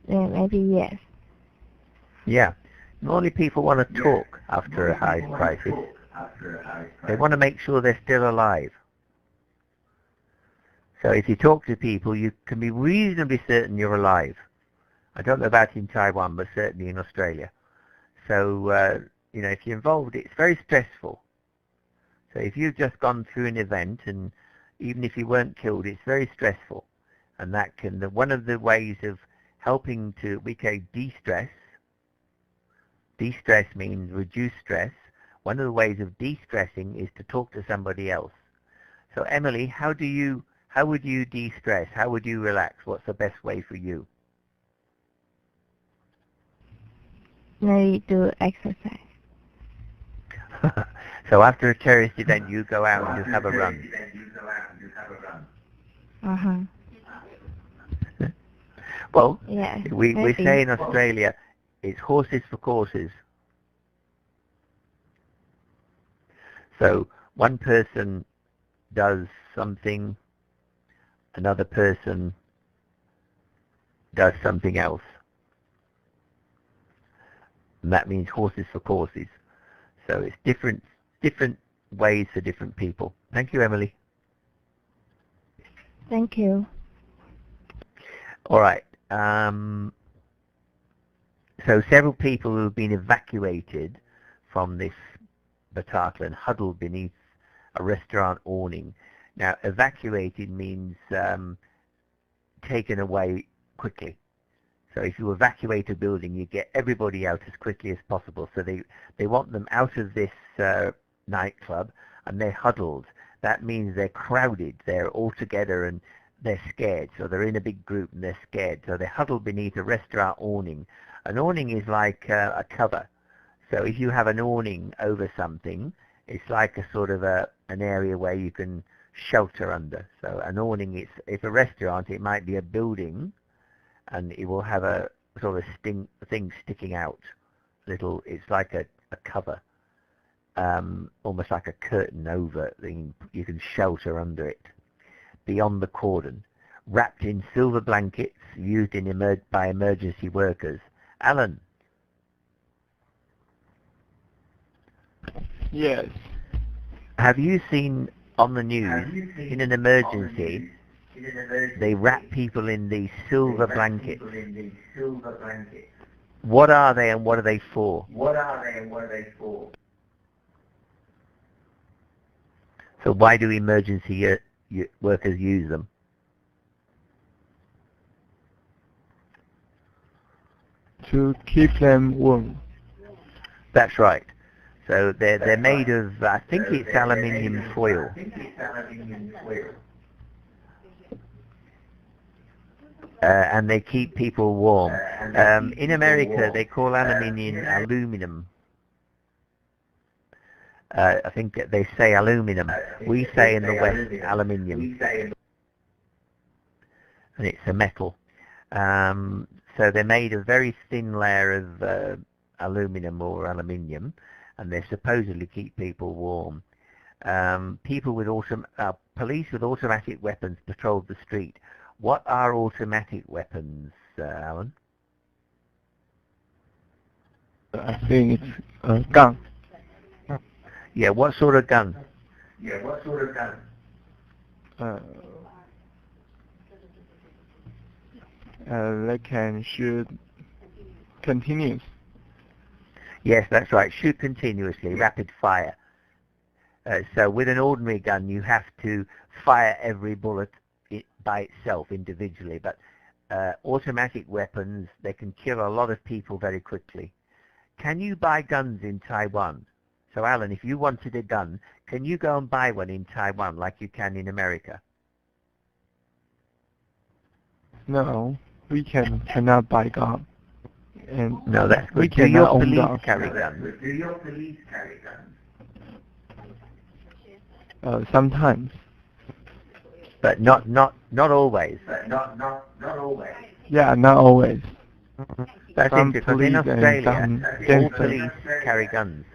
Yeah, maybe yes. Yeah. Normally people want to talk after a high crisis. They want to make sure they're still alive. So if you talk to people, you can be reasonably certain you're alive. I don't know about in Taiwan, but certainly in Australia. So, if you're involved, it's very stressful. So if you've just gone through an event, and even if you weren't killed, it's very stressful. And that can, one of the ways of helping to, we call de-stress. De-stress means reduce stress. One of the ways of de-stressing is to talk to somebody else. So Emily, how would you de-stress? How would you relax? What's the best way for you? Maybe do exercise. So after a terrorist event, you go out and you have a run. Uh-huh. Well, yeah, we say in Australia, it's horses for courses. So one person does something, another person does something else. And that means horses for courses. So it's different ways for different people. Thank you, Emily. Thank you. All right. So several people who have been evacuated from this Bataclan huddled beneath a restaurant awning. Now, evacuated means taken away quickly. So if you evacuate a building, you get everybody out as quickly as possible. So they want them out of this nightclub, and they're huddled. That means they're crowded. They're all together and they're scared. So they're in a big group and they're scared. So they're huddled beneath a restaurant awning. An awning is like a cover. So if you have an awning over something, it's like a sort of an area where you can shelter under. So an awning, if a restaurant, it might be a building, and it will have a sort of thing sticking out. It's like a cover, almost like a curtain over thing. You can shelter under it. Beyond the cordon, wrapped in silver blankets used by emergency workers. Alan. Yes. Have you seen on the news, in an emergency, they wrap people in these silver blankets? What are they and what are they for? So why do emergency workers use them? To keep them warm. That's right. So they're made of, I think it's aluminium foil. And they keep people warm. In America, they call aluminium aluminum. I think they say aluminum. We say in the West aluminium. And it's a metal. So they're made of a very thin layer of aluminum or aluminium, and they supposedly keep people warm. Police with automatic weapons patrolled the street. What are automatic weapons, Alan? I think it's a gun. Yeah, what sort of gun? They can shoot continuous. Yes, that's right. Shoot continuously, rapid fire. So with an ordinary gun, you have to fire every bullet by itself, individually. But automatic weapons, they can kill a lot of people very quickly. Can you buy guns in Taiwan? So Alan, if you wanted a gun, can you go and buy one in Taiwan like you can in America? No, we cannot buy gun. And no, that's good. Do your police carry guns? Sometimes. But not always. Yeah, not always. That's interesting. In Australia, all police carry guns.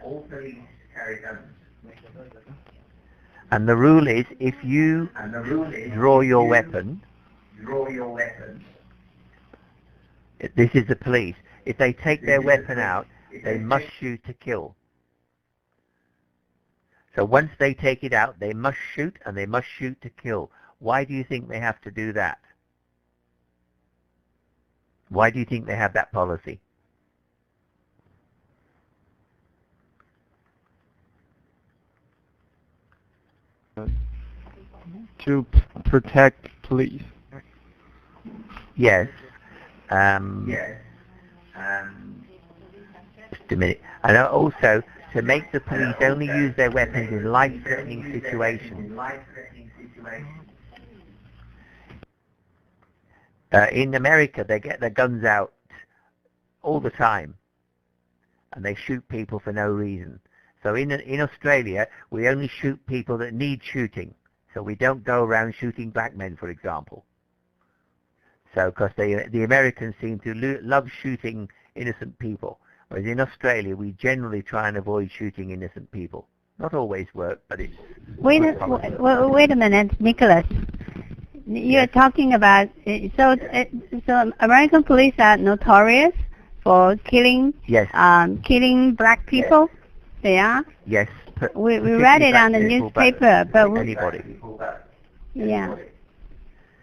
And the rule is, if you draw your weapon, this is the police. If they take their weapon out, they must shoot to kill. So once they take it out, they must shoot, and they must shoot to kill. Why do you think they have to do that? Why do you think they have that policy? To protect police. Yes. Just a minute. And also to make the police only use their weapons in life-threatening situations. In America, they get their guns out all the time, and they shoot people for no reason. So in Australia, we only shoot people that need shooting. So we don't go around shooting black men, for example. So, because the Americans seem to love shooting innocent people, whereas in Australia, we generally try and avoid shooting innocent people. Not always work, but it's... Wait a minute, Nicholas. You're talking about... So American police are notorious for killing... Yes. Killing black people? They are? Yes. We read it on the newspaper, but... Anybody. Yeah.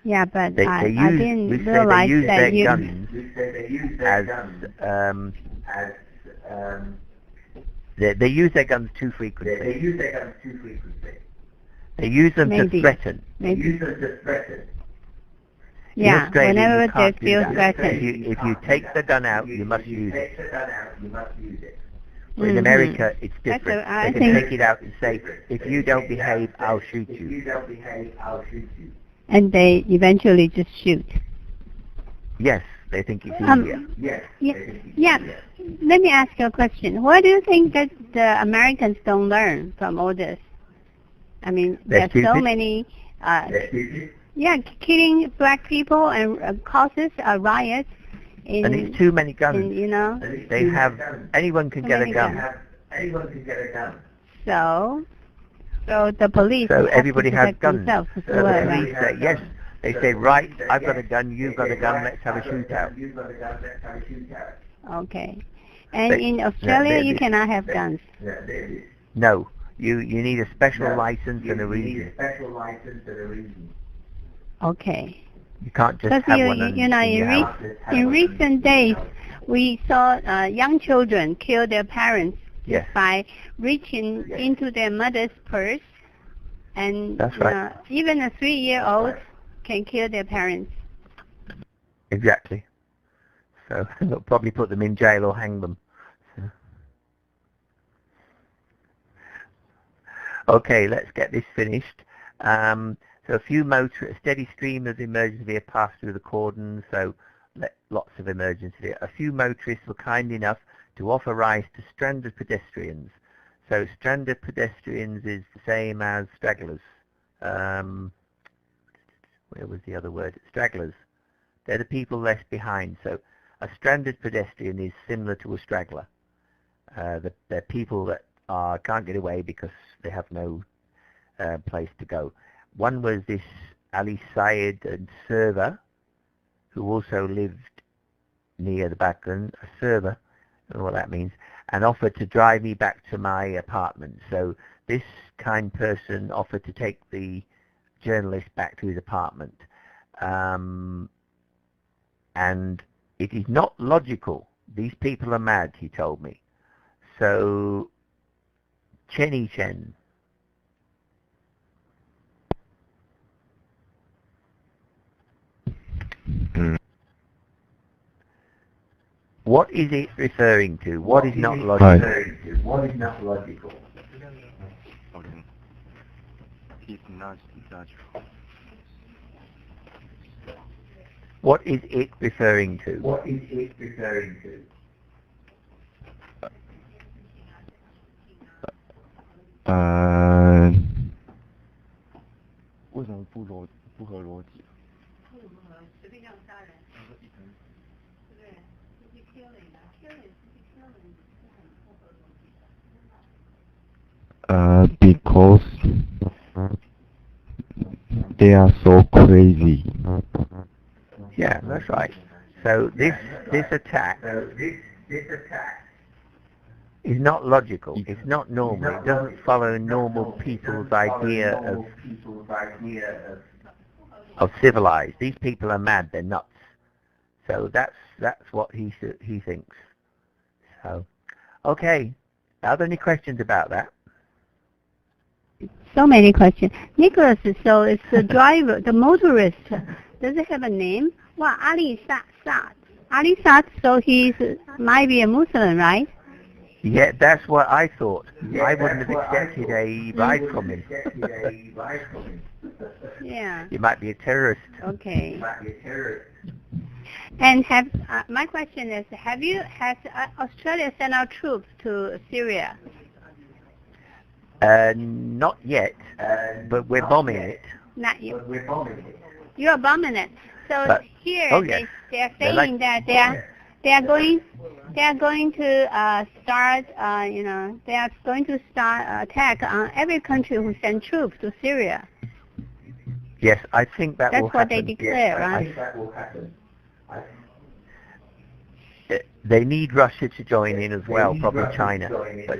Yeah, but I didn't they realize use that their you... guns they use their guns too frequently. They use them to threaten. Yeah, Australia, whenever you can't they feel do that. threatened. If you take the gun out, you must use it. In America, it's different. I They can think- take it out and say, if you don't behave, I'll shoot you. And they eventually just shoot. Yes, they think it's easier. Yeah. Let me ask you a question. Why do you think that the Americans don't learn from all this? I mean, They're there's so stupid. many, killing black people and causes riots. And it's too many guns. You know. They have, anyone can Too get a many gun. guns. So the police So have everybody to has protect guns. themselves as So well, the police right? say, yes. They say, right, I've got a gun, you've got a gun, let's have a shootout. Okay. And They- in Australia, they- you cannot have guns. No, you need a special license and a reason. Okay. You can't just Because have one in your house. in recent days, we saw young children kill their parents Yes. by reaching into their mother's purse, and That's right. Even a 3-year-old can kill their parents. Exactly. So they'll probably put them in jail or hang them. Okay, let's get this finished. So a steady stream of emergency vehicles passed through the cordon, so lots of emergency vehicles. A few motorists were kind enough to offer rides to stranded pedestrians. So stranded pedestrians is the same as stragglers. Where was the other word? Stragglers. They're the people left behind. So a stranded pedestrian is similar to a straggler. They're people that can't get away because they have no place to go. One was this Ali Syed and server, who also lived near the background, a server, I don't know what that means, and offered to drive me back to my apartment. So this kind person offered to take the journalist back to his apartment. And it is not logical. These people are mad, he told me. So, Chenny Chen. What is it referring to? What is not logical? What is not logical? What is it referring to? What is it referring to? Uh, 为什么不合逻辑？ Because they are so crazy. Yeah, that's right. So this attack is not logical. It's not normal. It doesn't follow normal people's idea of civilized. These people are mad. They're nuts. So that's what he thinks. So, okay. Are there any questions about that? So many questions. Nicholas, so it's the driver, the motorist. Does it have a name? Well, Ali Saad. Ali Saad, so he might be a Muslim, right? Yeah, that's what I thought. I wouldn't have accepted a ride from him. Yeah. He might be a terrorist. Okay. And my question is, has Australia sent out troops to Syria? Not yet, but we're bombing it. Not yet. You are bombing it. So But- here oh, yes. they are They're saying that they are going to start they are going to start attack on every country who send troops to Syria. Yes, I think that will That's what happen. they declare, Yes, I right? think that will happen. They need Russia to join in as well, probably China. But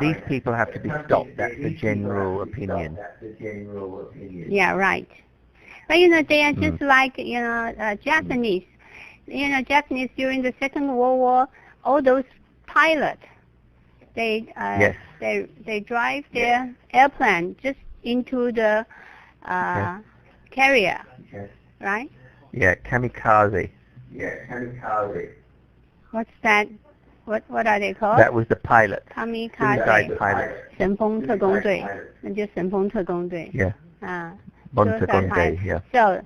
these people have to be stopped. That's the general opinion. Yeah, right. But they are just like Japanese. Japanese during the Second World War, all those pilots, they drive their airplane just into the carrier, right? Yeah, kamikaze. What's that? What are they called? That was the pilot. Kamikaze. Suicide pilot. 神风特工队，那就神风特工队。 Yeah. 啊 Bontagonde, suicide yeah. pilot.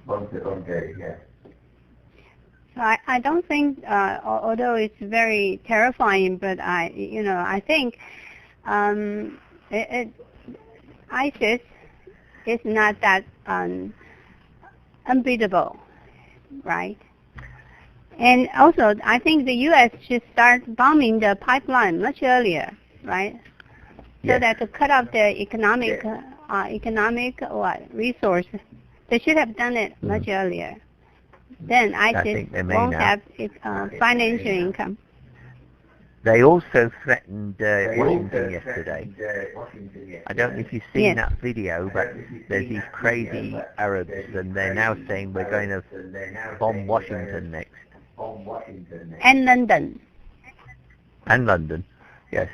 So I don't think, although it's very terrifying, but I think ISIS is not that unbeatable, right? And also, I think the U.S. should start bombing the pipeline much earlier, right? So Yes. that to cut off the economic resources. They should have done it much earlier. Then ISIS think they may won't now. have its financial income. They also threatened Washington yesterday. I don't know if you've seen Yes. that video, but there's these crazy Arabs, and they're now saying we're going to bomb Washington next. And London. And London, yes.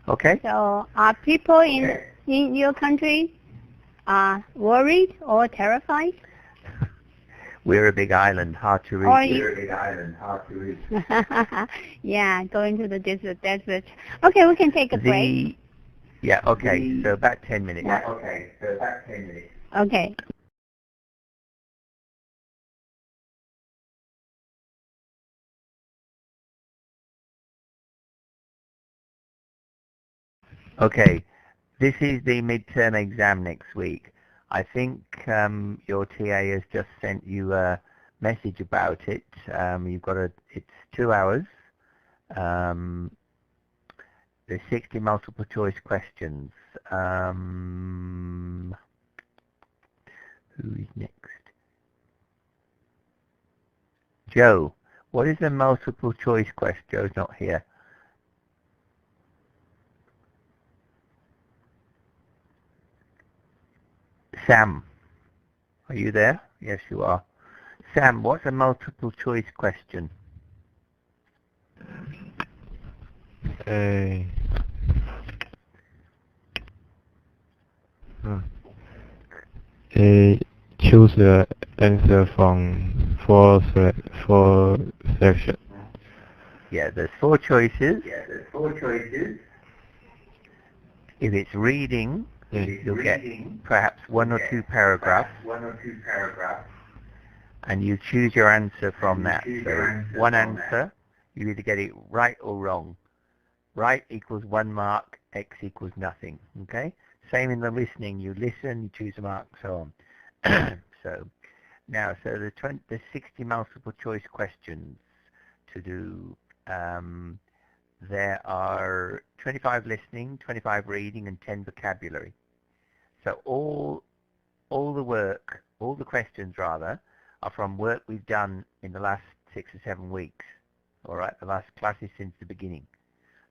Okay. So are people in your country worried or terrified? We're a big island, hard to Or reach. yeah, going to the desert. Okay, we can take a break. Yeah, okay, so about 10 minutes. Okay. Okay, this is the midterm exam next week. I think your TA has just sent you a message about it. It's 2 hours. There's 60 multiple choice questions. Who is next? Joe. What is a multiple choice question? Joe's not here. Sam, are you there? Yes, you are. Sam, what's a multiple choice question? Choose the answer from four sections. Yeah, there's 4 choices. If it's reading, you'll get perhaps 1 or 2 paragraphs, and you choose your answer from that. So one answer, you either get it right or wrong. Right equals 1 mark, X equals nothing. Okay? Same in the listening. You listen, you choose a mark, so on. So the 60 multiple choice questions to do. There are 25 listening, 25 reading, and 10 vocabulary. So all the questions rather, are from work we've done in the last 6 or 7 weeks. All right, the last classes since the beginning.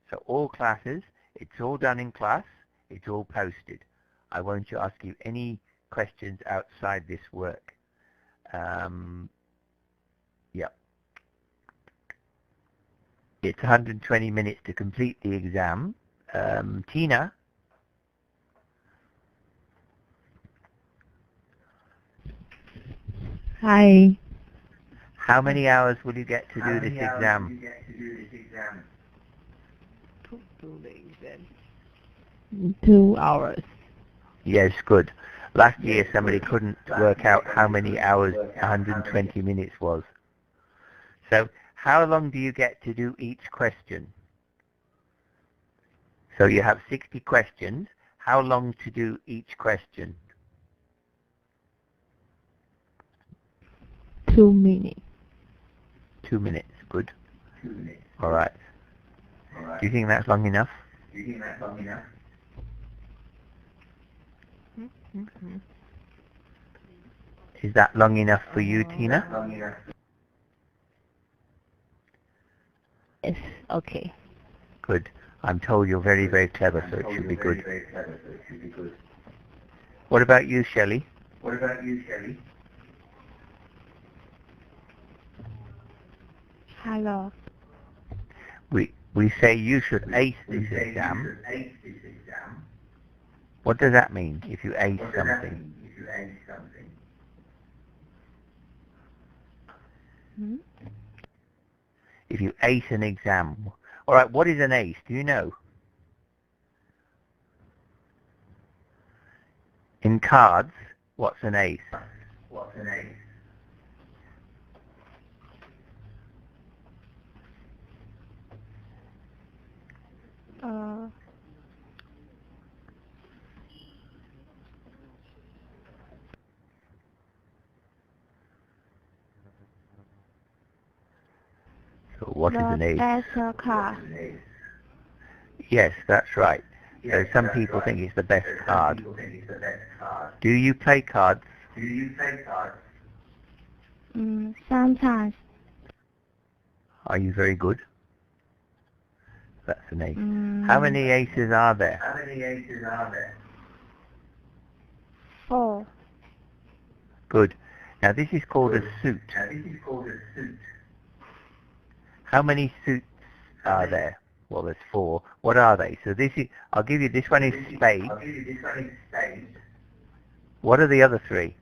So all classes, it's all done in class, it's all posted. I won't ask you any questions outside this work. Yeah. It's 120 minutes to complete the exam. Tina? Hi. How many hours will you get to do this exam? 2 hours. Yes, good. Last year somebody couldn't work out how many hours 120 minutes was. So how long do you get to do each question? So you have 60 questions. How long to do each question? 2 minutes. 2 minutes, good. All right. Do you think that's long enough? Is that long enough for you, Tina? Yes, okay. Good. I'm told you're very, very clever, so it should be good. What about you, Shelley? Hello. We say you should ace this exam. What does that mean, if you ace something? If you ace an exam. All right, what is an ace? Do you know? In cards, what's an ace? So what is an ace? Best card. Yes, that's right. So some people think it's the best card. Do you play cards? Sometimes. Are you very good? That's an ace. How many aces are there? 4. Good. Now this is called a suit. How many suits are there? Well, there's 4. What are they? So this is, I'll give you, this one is spades. What are the other 3?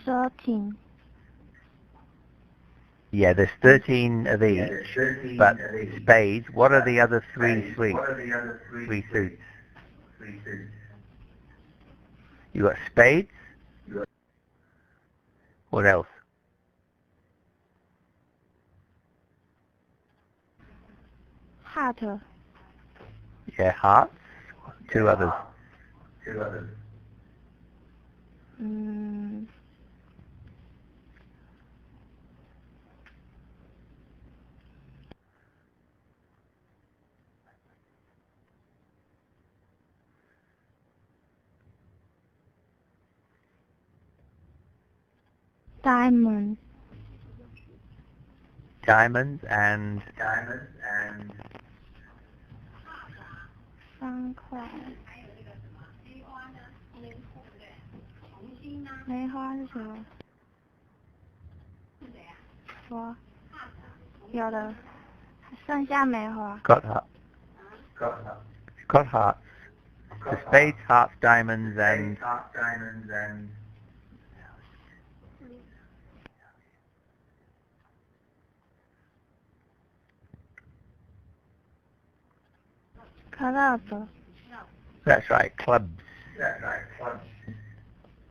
13. Yeah, there's 13 of each, but spades, what are the other 3 suits? 3 suits. You got spades? What else? Heart. Yeah, hearts. 2 others. Diamond. Diamonds and 3块。梅花是什么？我有的，剩下梅花。 got hearts. The spades, hearts, diamonds, and Club. that's right, clubs.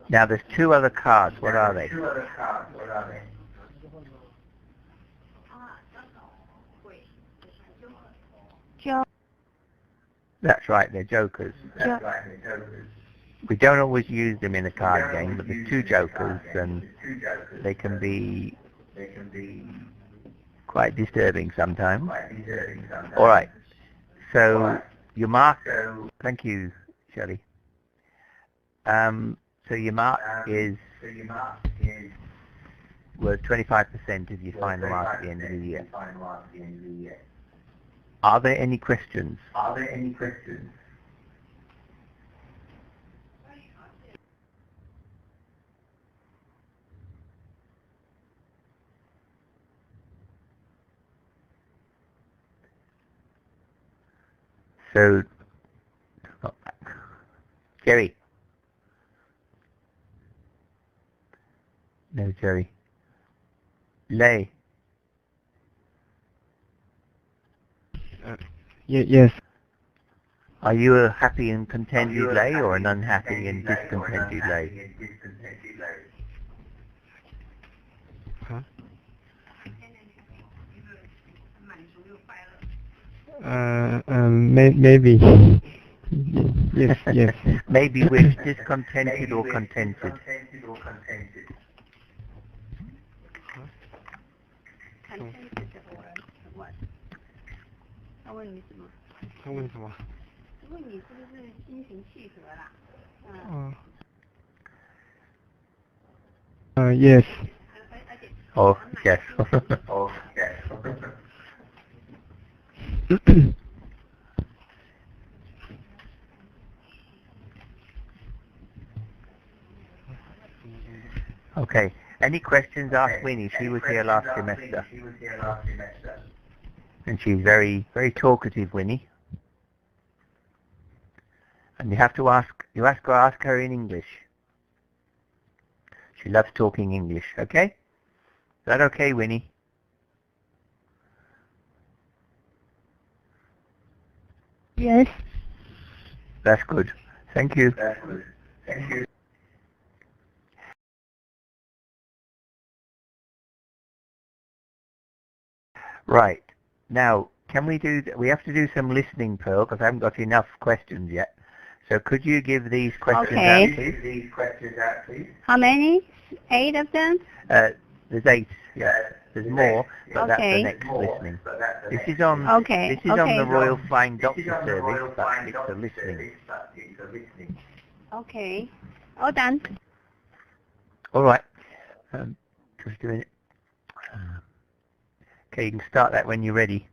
Now there's 2 other cards. What are they? That's right, they're jokers. We don't always use them in a card game, but there's 2 jokers, and they can be quite disturbing sometimes. All right. So your mark. Thank you, Shelley. So your mark was 25% of your final mark at the end of the year. Are there any questions? So, Jerry. No, Jerry. Lay. Yes. Are you a happy and contented lay or an unhappy and discontented lay? Huh? Maybe. Yes. Maybe which, discontented or contented? Yes. Oh, yes. Okay. Any questions? Ask Winnie. She was here last semester. And she's very, very talkative, Winnie. And you have to ask her in English. She loves talking English, okay? Is that okay, Winnie? Yes. That's good. Thank you. That's good. Thank you. Right. Now, can we do... We have to do some listening, Pearl, because I haven't got enough questions yet. So could you give these questions out, please? How many? 8 of them? There's 8. Yeah. There's more, but that's the next listening. This is on the Royal Flying Doctor Service, but it's a listening. Okay. All done. All right. Just doing it. Okay, you can start that when you're ready.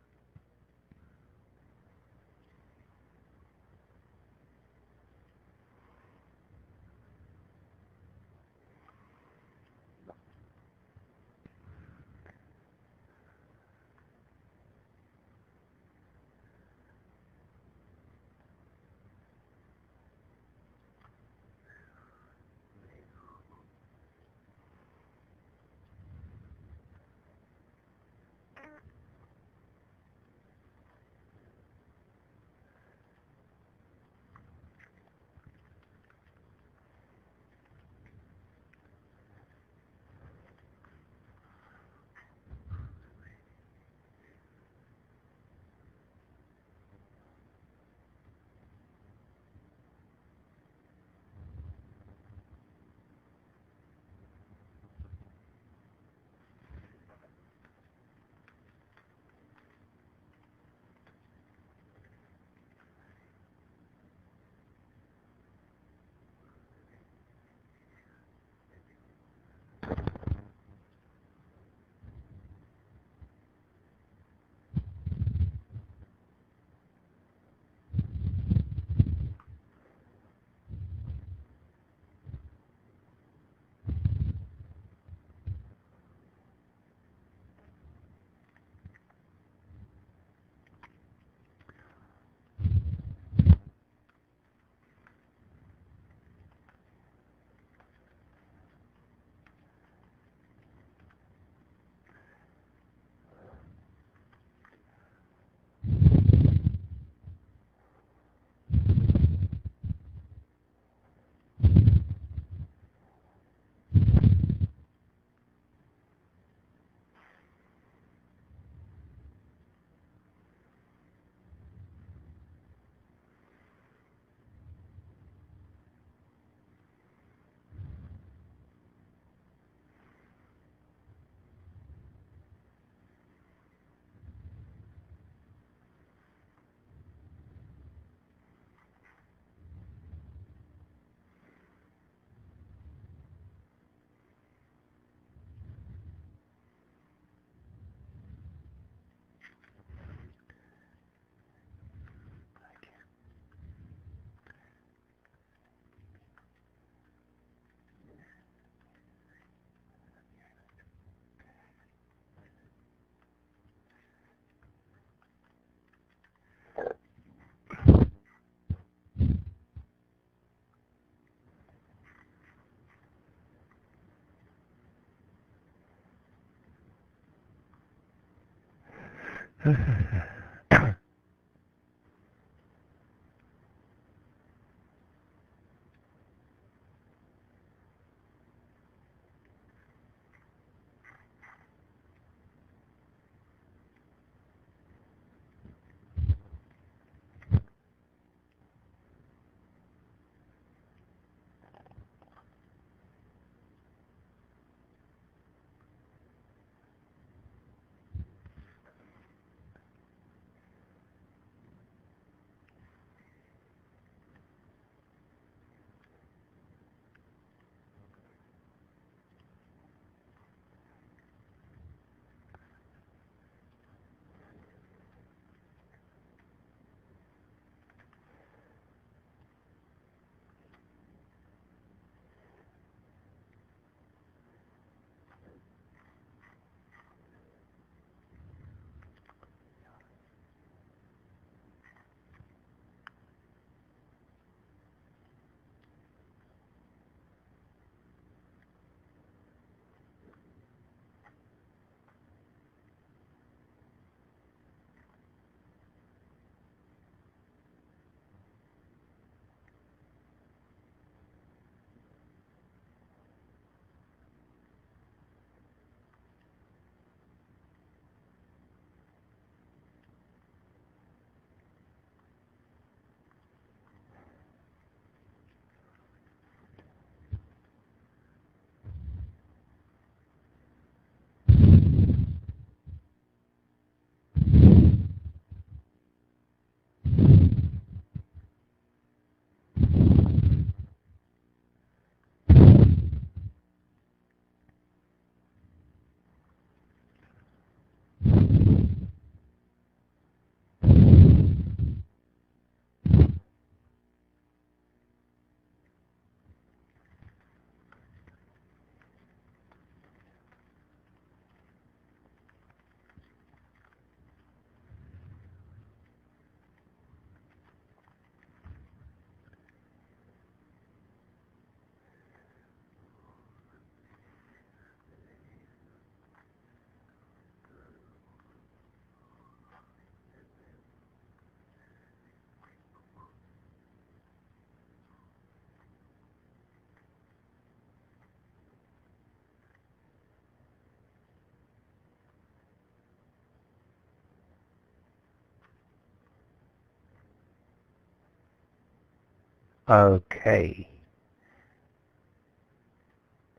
Okay.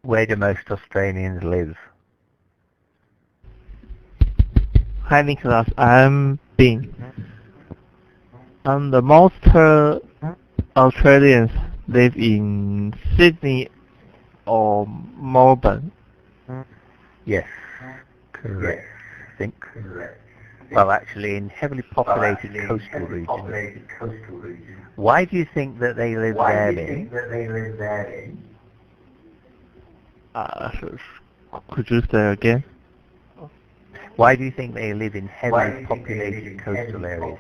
Where do most Australians live? Hi Nicholas, I'm Bing. The most Australians live in Sydney or Melbourne. Yes, correct. I think. Well, actually, in heavily populated coastal regions. Why do you think that they live there, Bing? Could you say again? Why do you think they live in heavily populated coastal areas?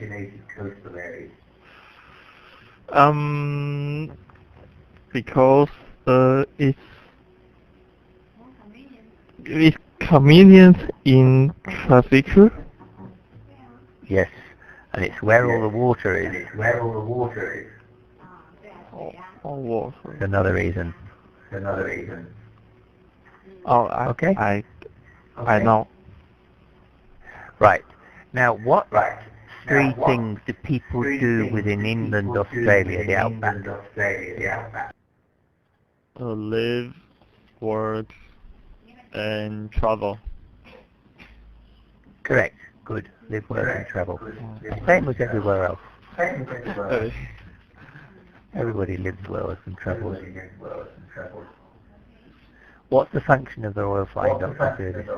Because it's convenient in traffic. Yes, and it's where all the water is. Water. That's another reason. Oh, Okay. I know. Right. Now, what three things do people do within Inland Australia, the outback? Live, work, and travel. Correct. Good. Live, work, and travel. Same as everywhere else. Everybody lives, works, and travels. What's the function of the Royal Flying Doctor Service?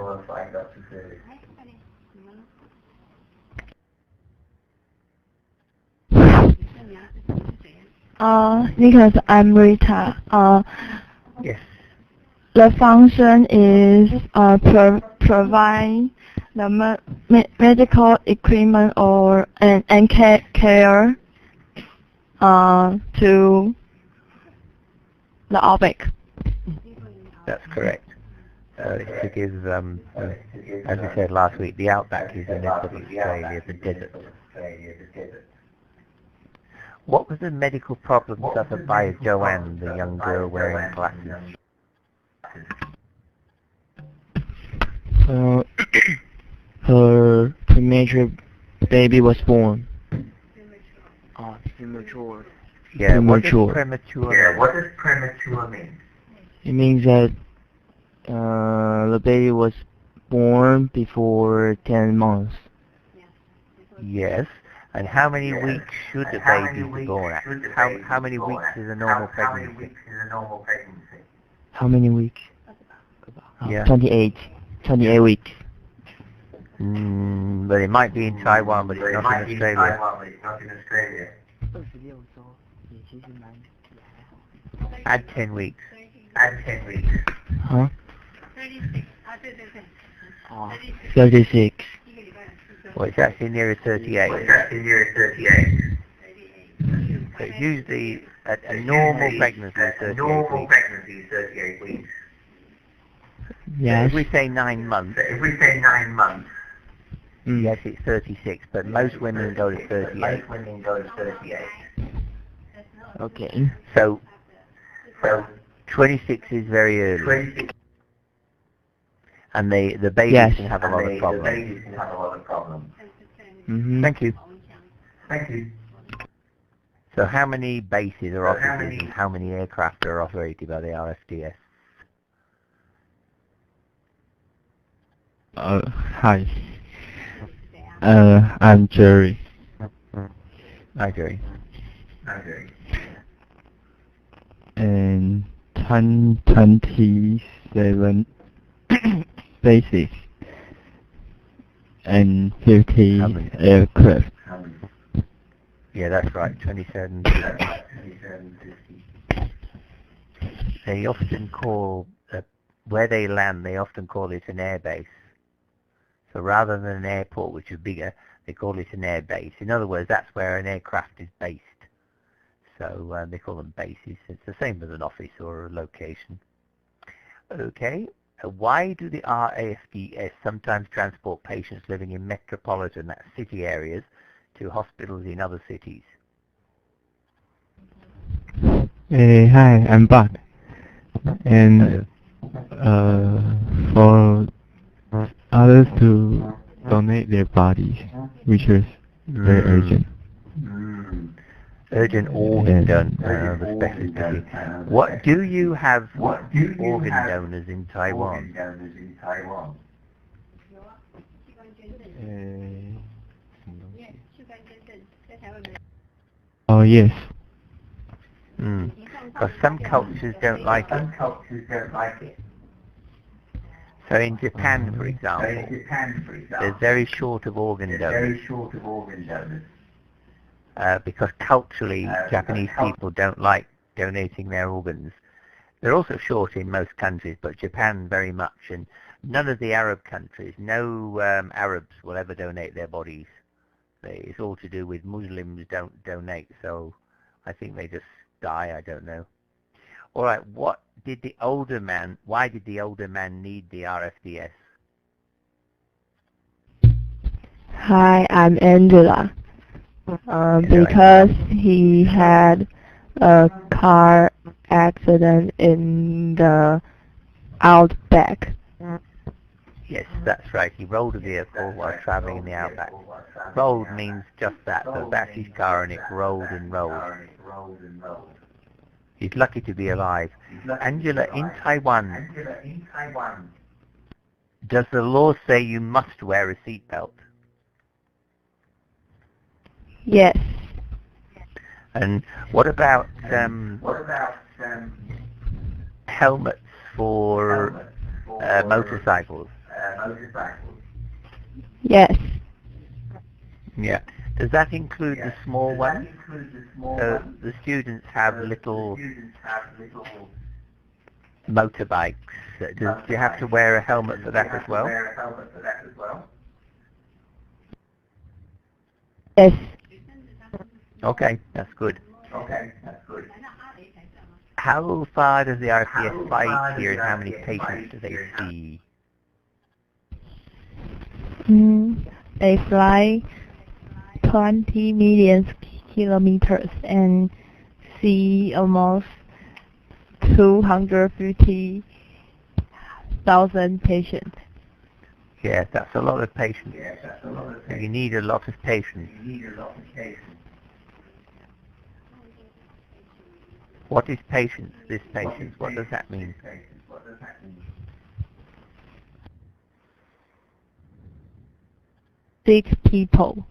Nicholas, I'm Rita. Yes. The function is provide the medical equipment and care to the outback. That's correct. It's to give, as we said last week, the outback is in Australia, the desert. What was the medical problem suffered by Joanne, the young girl wearing glasses? Her premature baby was born. Premature. Yeah, Premature. what does premature mean? It means that the baby was born before 10 months. Yes. And how many weeks should the baby be born at? How many weeks is a normal pregnancy? How many weeks? Yeah. 28 weeks. But it might be in Taiwan, but it's not in Australia. Add 10 weeks. Huh? 36. Well, it's actually nearer 38. So it's usually a normal pregnancy is 38 weeks. Yes. If we say 9 months, yes, it's 36, but most women go to 38. Okay. So 26 is very early. And the babies can have a lot of problems. Mm-hmm. Thank you. So how many bases are operated and how many aircraft are operated by the RFDS? Hi. I'm Jerry. Hi, Jerry. And 27 bases and 50 aircraft. Yeah, that's right, 27. They often call, where they land, they often call it an air base. So rather than an airport, which is bigger, they call it an air base. In other words, that's where an aircraft is based. So they call them bases. It's the same as an office or a location. Okay. Why do the RAFDS sometimes transport patients living in metropolitan, that's city areas, to hospitals in other cities? Hi, I'm back. And for others to donate their bodies, which is very urgent. Urgent organ donor, specialist pity. What do you have organ donors in Taiwan? Oh yes. Because some cultures don't like it. So in Japan, for example, there's very short of organ donors. Because culturally, Japanese people don't like donating their organs. They're also short in most countries, but Japan very much, and none of the Arab countries, no Arabs will ever donate their bodies. It's all to do with Muslims don't donate, so I think they just die, I don't know. All right, why did the older man need the RFDS? Hi, I'm Angela. Because he had a car accident in the outback. Yes, that's right. He rolled a vehicle while traveling in the outback. Rolled means just that. So that's his car and it rolled and rolled. He's lucky to be alive. Angela, in Taiwan, does the law say you must wear a seatbelt? Yes. And what about helmets for motorcycles? Yes. Yeah. Does that include the small ones? So the students have little motorbikes. Do you have to wear a helmet for that as well? Yes. Okay, that's good. How far does the RCS fly here and how many patients do they see? They fly 20 million kilometers and see almost 250,000 patients. Yes, that's a lot of patients. You need a lot of patients. What is patience? This patience, what does that mean? 6 people.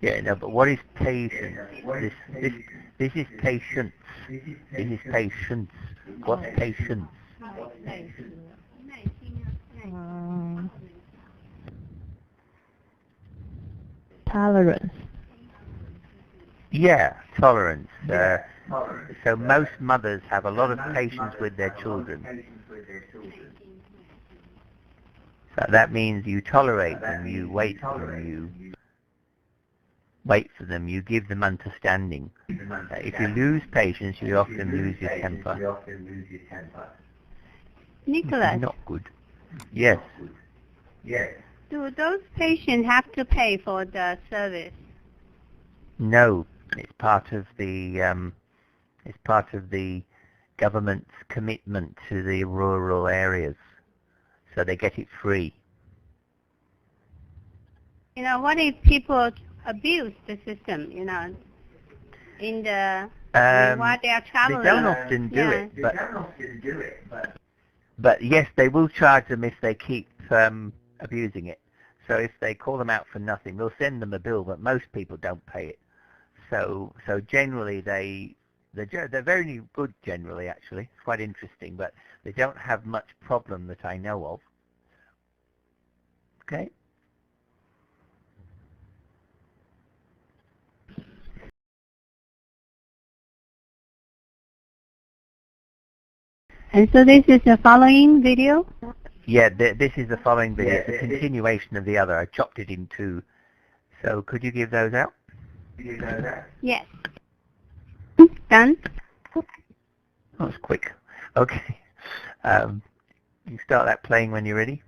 Yeah, no, but what is patience? This is patience. This is patience. What's patience? Tolerance. Yeah, tolerance. So most mothers have a lot of patience with their children. So that means you tolerate them, you wait for them, you give them understanding. If you lose patience, you often lose your temper. Nicholas, Not good. Yes. do those patients have to pay for the service? No, it's part of the government's commitment to the rural areas, so they get it free. You know, what if people abuse the system, you know, while they are traveling? They don't often do it, but yes, they will charge them if they keep abusing it. So if they call them out for nothing, they'll send them a bill, but most people don't pay it. So generally they're very good generally, actually. It's quite interesting, but they don't have much problem that I know of. Okay? And so this is the following video? Yeah, this is the following video. It's a continuation of the other. I chopped it in two. So could you give those out? Yes. Done? That was quick. Okay. You can start that playing when you're ready.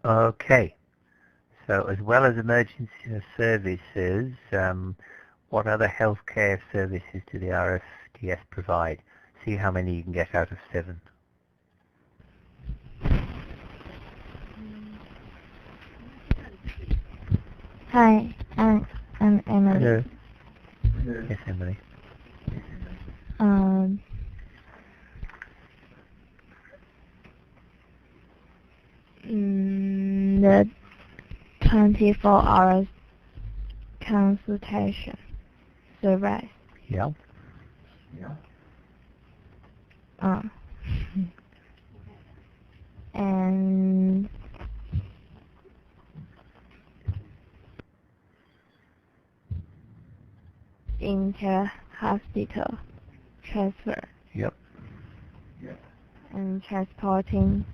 Okay. So as well as emergency services, what other healthcare services do the RFDS provide? See how many you can get out of 7. Hi, I'm Emily. Hello. Yes, Emily. The 24 hours consultation service. Yeah. And inter-hospital transfer. Yep. And transporting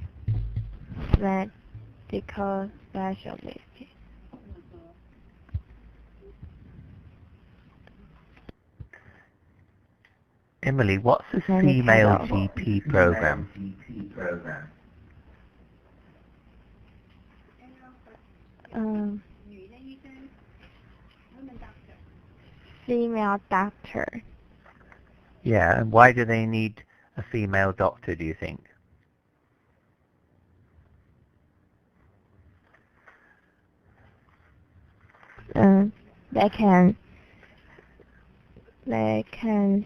medical specialists. Emily, what's a female GP program? Female doctor. Yeah, and why do they need a female doctor, do you think? They can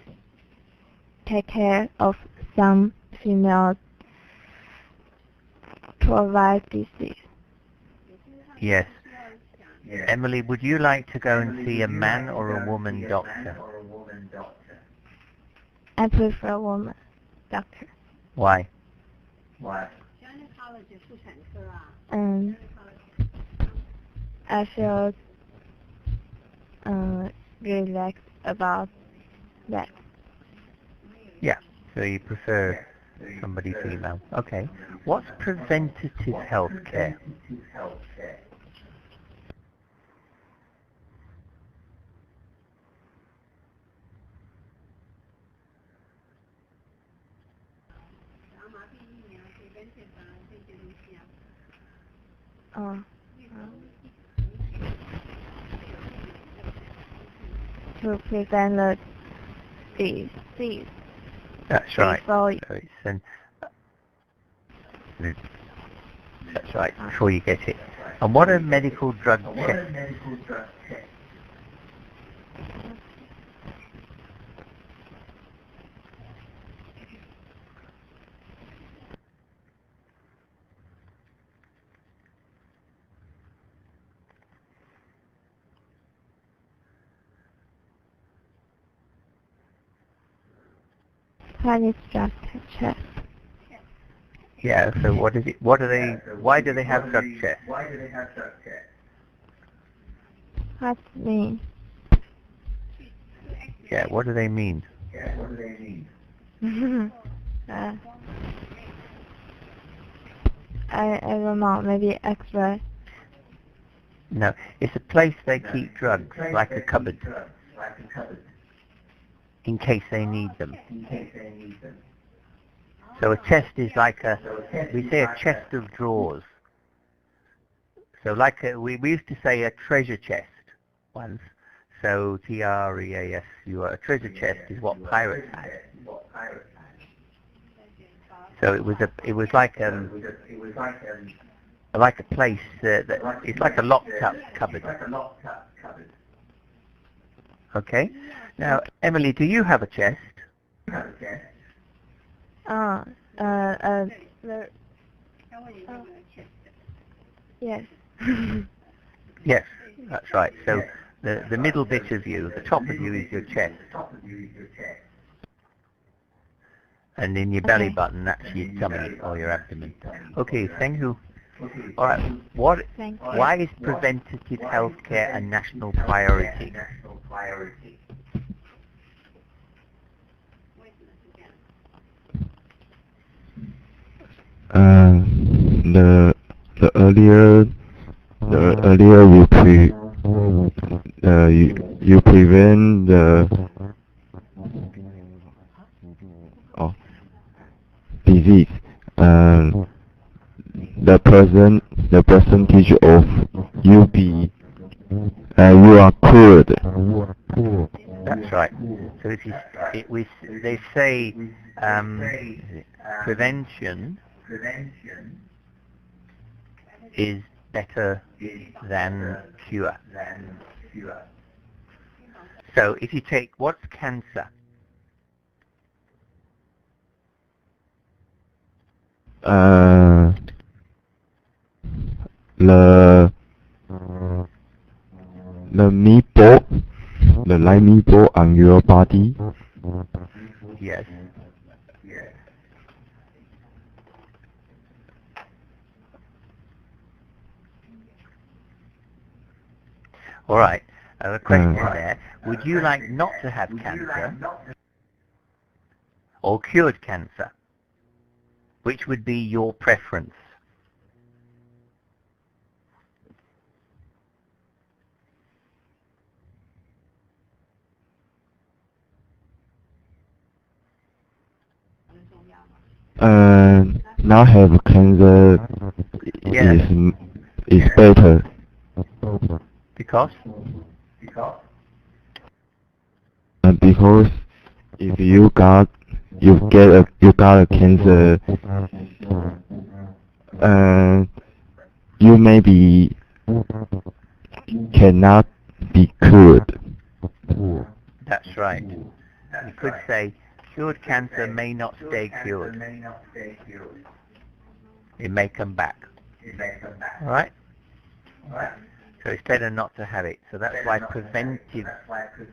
take care of some female provide disease. Yes. Emily, would you like to go and see a man or a woman doctor? I prefer a woman doctor. Why? I feel relaxed about that. Yeah, so you prefer somebody female. Okay. What's preventative health care? To prevent the disease. That's right. Before that's right, before you get it. And what are medical drug tests? What is drug test? Yeah, so what is it? What do they? Why do they have drug tests? What mean? Yeah, what do they mean? I don't know, maybe X-ray. No, it's a place they keep drugs, like a cupboard, in case they need them. So a chest is like we say a chest of drawers. So like we used to say a treasure chest once. So T-R-E-A-S-U, a treasure chest is what pirates had. So it was like a place that it's like a locked up cupboard. Okay. Now, Emily, do you have a chest? Yes. Yes, that's right. So the middle bit of you, the top of you is your chest. And in your belly button, that's your tummy or your abdomen. Okay, thank you. All right, why is preventative health care a national priority? The earlier you prevent the disease, the percentage of you are cured. That's right. So they say prevention is better than cure. So if you take, what's cancer? The meatball, the light meatball on your body. Yes. All right. A question there. Would you like not to have cancer or cured cancer? Which would be your preference? Not have cancer is better. Because? Because if you got a cancer, you maybe cannot be cured. That's right. You could say cured cancer may not stay cured. It may come back. All right? So it's better not to have it. So that's why preventive.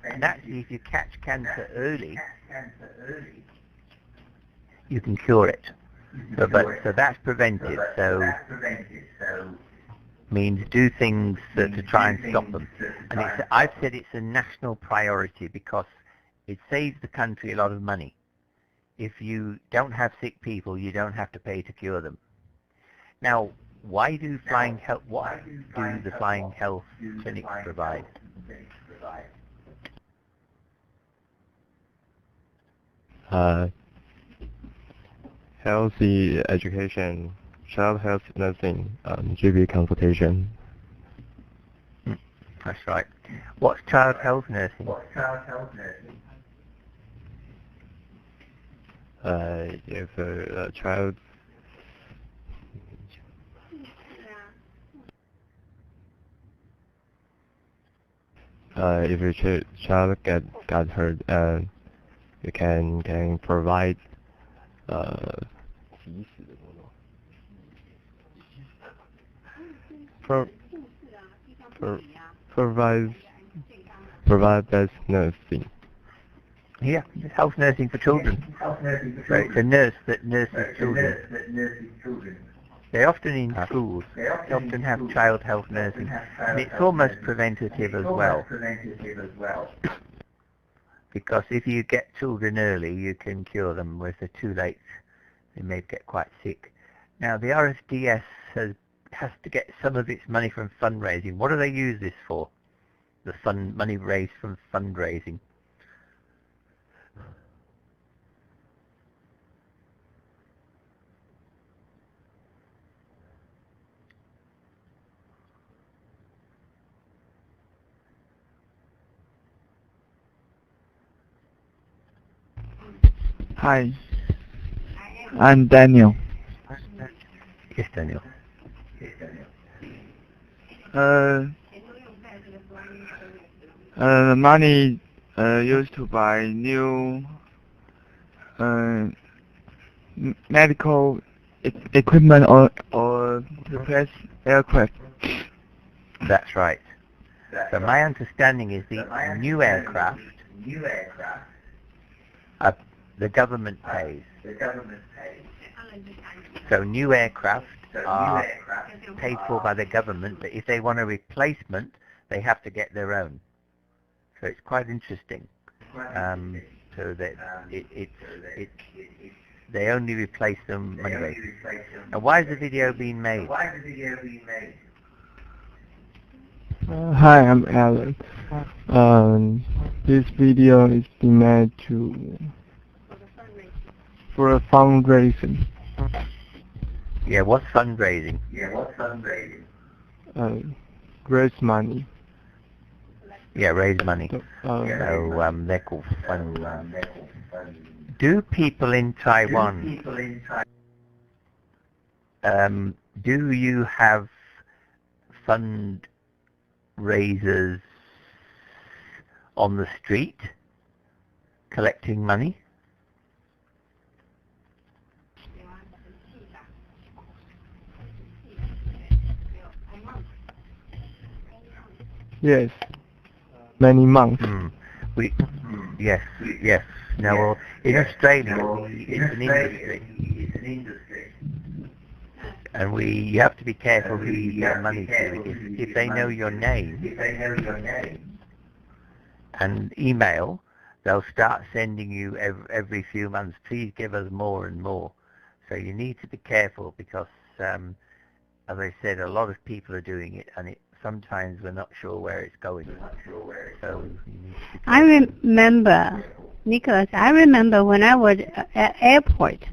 And actually, if you catch cancer early, you can cure it. So that's preventive. So means do things to try and stop them. And I've said it's a national priority because it saves the country a lot of money. If you don't have sick people, you don't have to pay to cure them. Now, what do the flying health clinics provide? Healthy education, child health nursing, GP consultation. That's right. What's child health nursing? If a child if a child got hurt, you can provide provide best nursing. Yeah, it's health nursing for children. So it's a nurse that nurses children. They're often in schools. They often have child health nursing. And it's almost preventative as well. Because if you get children early, you can cure them. Whereas they're too late, they may get quite sick. Now, the RSDS has to get some of its money from fundraising. What do they use this for? The money raised from fundraising. Hi, I'm Daniel. Yes, Daniel. The money used to buy new medical equipment or replace aircraft. That's right. So my understanding is the new aircraft, the government pays. So new aircraft are paid for by the government, but if they want a replacement, they have to get their own. So it's quite interesting. So that they only replace them money-based. Now, why is the video being made? Hi, I'm Alan. This video is being made for a fundraising. Yeah, what's fundraising? Raise money. Yeah, raise money. So they're called fund. Do people in Taiwan, do you have fundraisers on the street collecting money? Yes. Many monks. Yes. Now, well, in Australia, it's an industry. And you have to be careful who you give money to. If they know your name and email, they'll start sending you every few months, please give us more and more. So you need to be careful because, as I said, a lot of people are doing it, and sometimes we're not sure where it's going. So I remember, Nicholas, when I was at airport,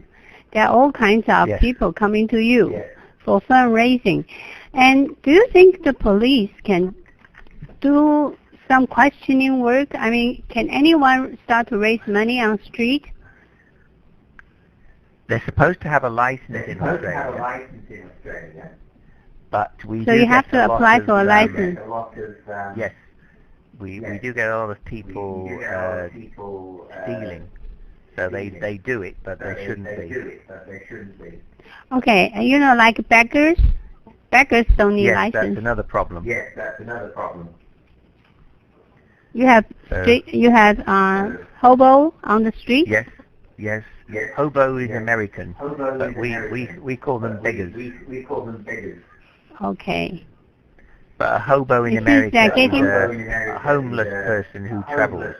there are all kinds of people coming to you for fundraising. And do you think the police can do some questioning work? I mean, can anyone start to raise money on street? They're supposed to have a license in Australia. But so you have to apply for a license. Yes, we do get a lot of people stealing. So they do it, but they shouldn't be. Okay, like beggars. Beggars don't need license. Yes, that's another problem. You have hobo on the street. Yes. Hobo is American, but we call them beggars. Okay. But a hobo in America is a homeless person who travels.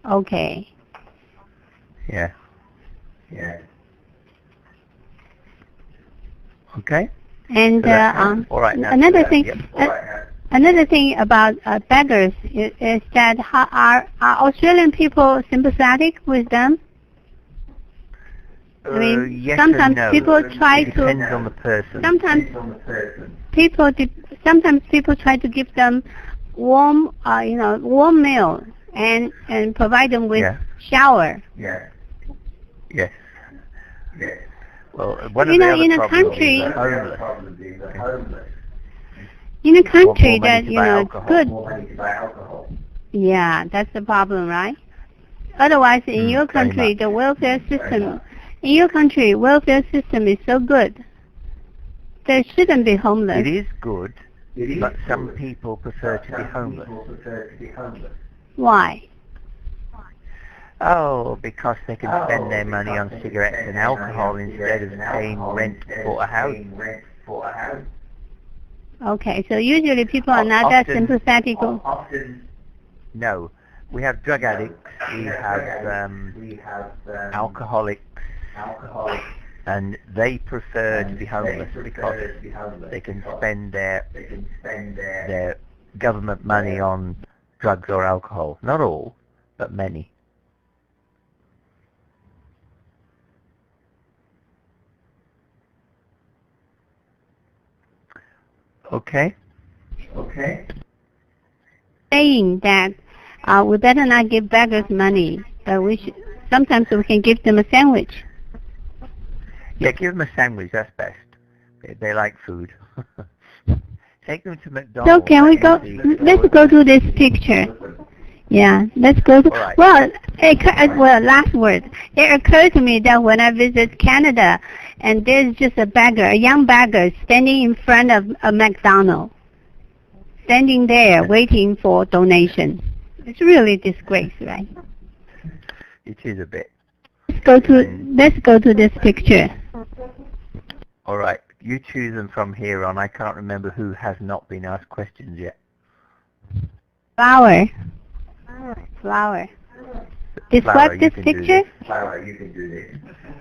Okay. Yeah. Okay. And all right, another thing about beggars is that are Australian people sympathetic with them? I mean, yes sometimes and no. people try it depends on the person. Sometimes people try to give them warm meal and provide them with shower. Yes. Well, one of the other problems is homeless. In a country that good. Yeah, that's the problem, right? Otherwise, in your country, the welfare system. In your country, welfare system is so good. There shouldn't be homeless. It is good, but some people prefer to be homeless. Why? Oh, because they can spend their money on cigarettes and alcohol instead of paying rent for a house. Okay, so usually people are not that sympathetic. No. We have drug addicts, we have alcoholics, and they prefer to be homeless because they can spend their government money on drugs or alcohol. Not all, but many. Okay. Saying that we better not give beggars money, but sometimes we can give them a sandwich. Yeah, give them a sandwich, that's best. They like food. Take them to McDonald's. So can we go, let's go to this picture. Yeah, let's go to, right. well, last word. It occurred to me that when I visit Canada, and there's just a young beggar standing in front of a McDonald's, standing there waiting for donation. It's really a disgrace, right? It is a bit. Let's go to this picture. All right, you choose them from here on. I can't remember who has not been asked questions yet. Flower. Describe this picture. Flower, you can do this.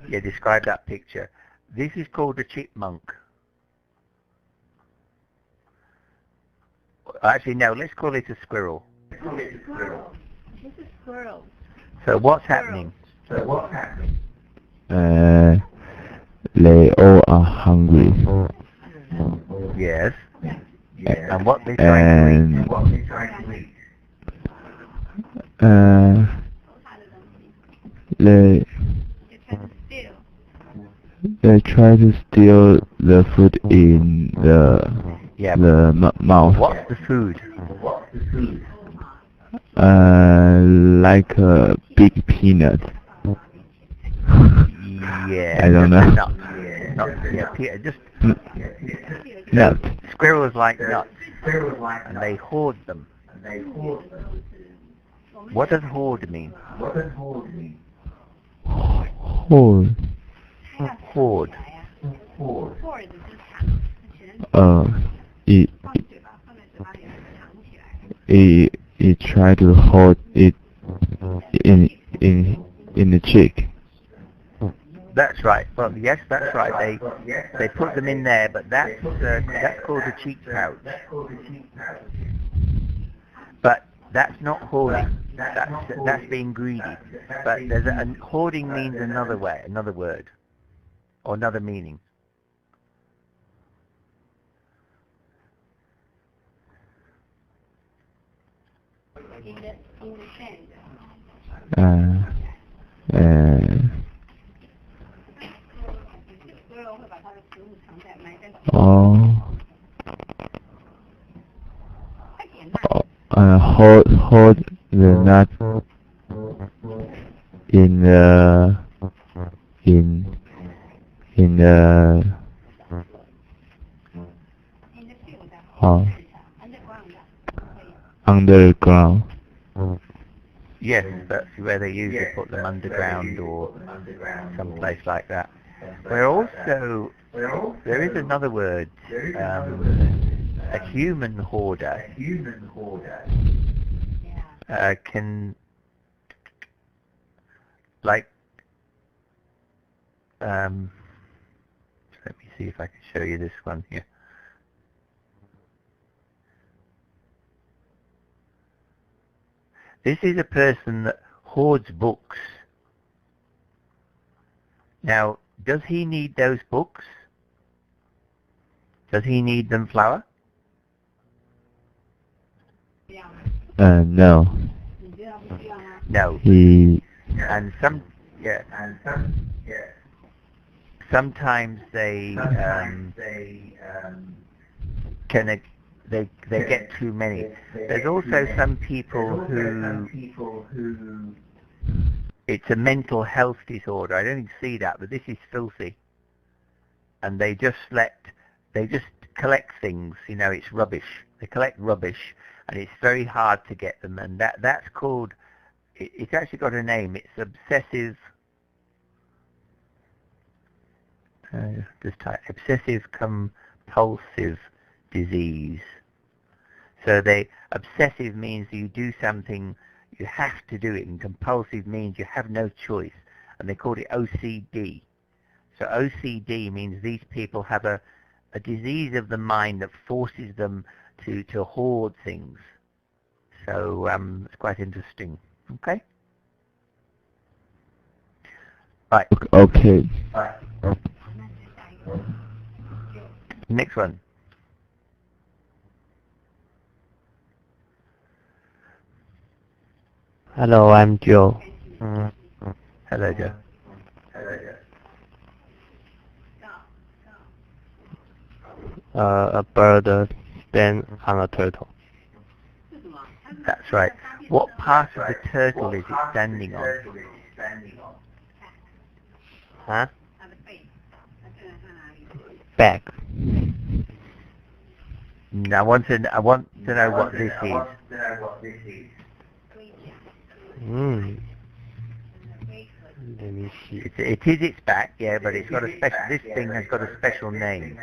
Yeah, describe that picture. This is called a chipmunk. Actually, no, let's call it a squirrel. It's a squirrel. So what's happening? they all are hungry. Yes. And what they trying to eat? They try to steal the food in the mouth. What's the food? Like a big peanut. Yeah. I don't know. Nuts. Just Nut. Squirrels like nuts, and they hoard them. What does hoard mean? Hoard. Hoard. He try to hold it in the cheek. That's right. Well, yes, that's right. They put them in there, but that's called a cheek pouch. But that's not hoarding. That's being greedy. But hoarding means another word, or another meaning. Hold the nut in the underground. Yes, that's where they usually put them underground or someplace like that. There is another word, a human hoarder can, like, let me see if I can show you this one here. This is a person that hoards books. Now, does he need those books? Does he need them flour? No. No. Sometimes they get too many. There's also some people who it's a mental health disorder. I don't even see that, but this is filthy. And they just collect things. It's rubbish. They collect rubbish, and it's very hard to get them. And that's called. It's actually got a name. It's obsessive. Just type obsessive compulsive disease. So obsessive means you do something, you have to do it, and compulsive means you have no choice, and they call it OCD. So OCD means these people have a disease of the mind that forces them to hoard things. So it's quite interesting. Okay? Right. Okay. Right. Next one. Hello, I'm Joe. Hello, Joe. A bird stands on a turtle. That's right. What part of the turtle is it standing on? Huh? Back. I want to know what this is. Let me see. It is its back, yeah, but it's got a special. This thing has got a special name.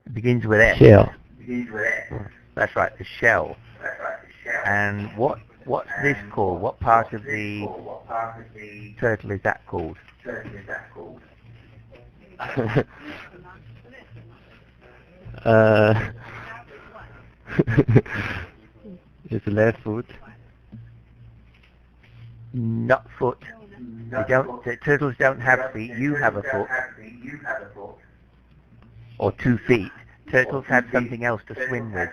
It begins with S. Shell. That's right, the shell. And what's this called? What part of the turtle is that called? It's left foot. Not foot. The turtles don't have feet. You have a foot. Or 2 feet. Turtles have something else to swim with.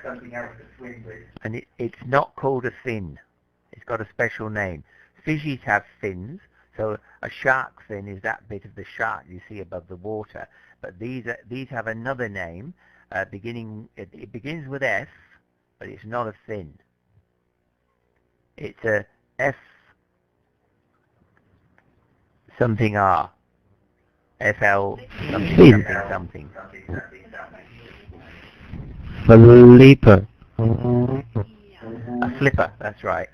And it's not called a fin. It's got a special name. Fishes have fins. So a shark fin is that bit of the shark you see above the water. But these have another name. It begins with F, but it's not a fin. It's a F something R. FL something something. Flipper. A flipper, that's right.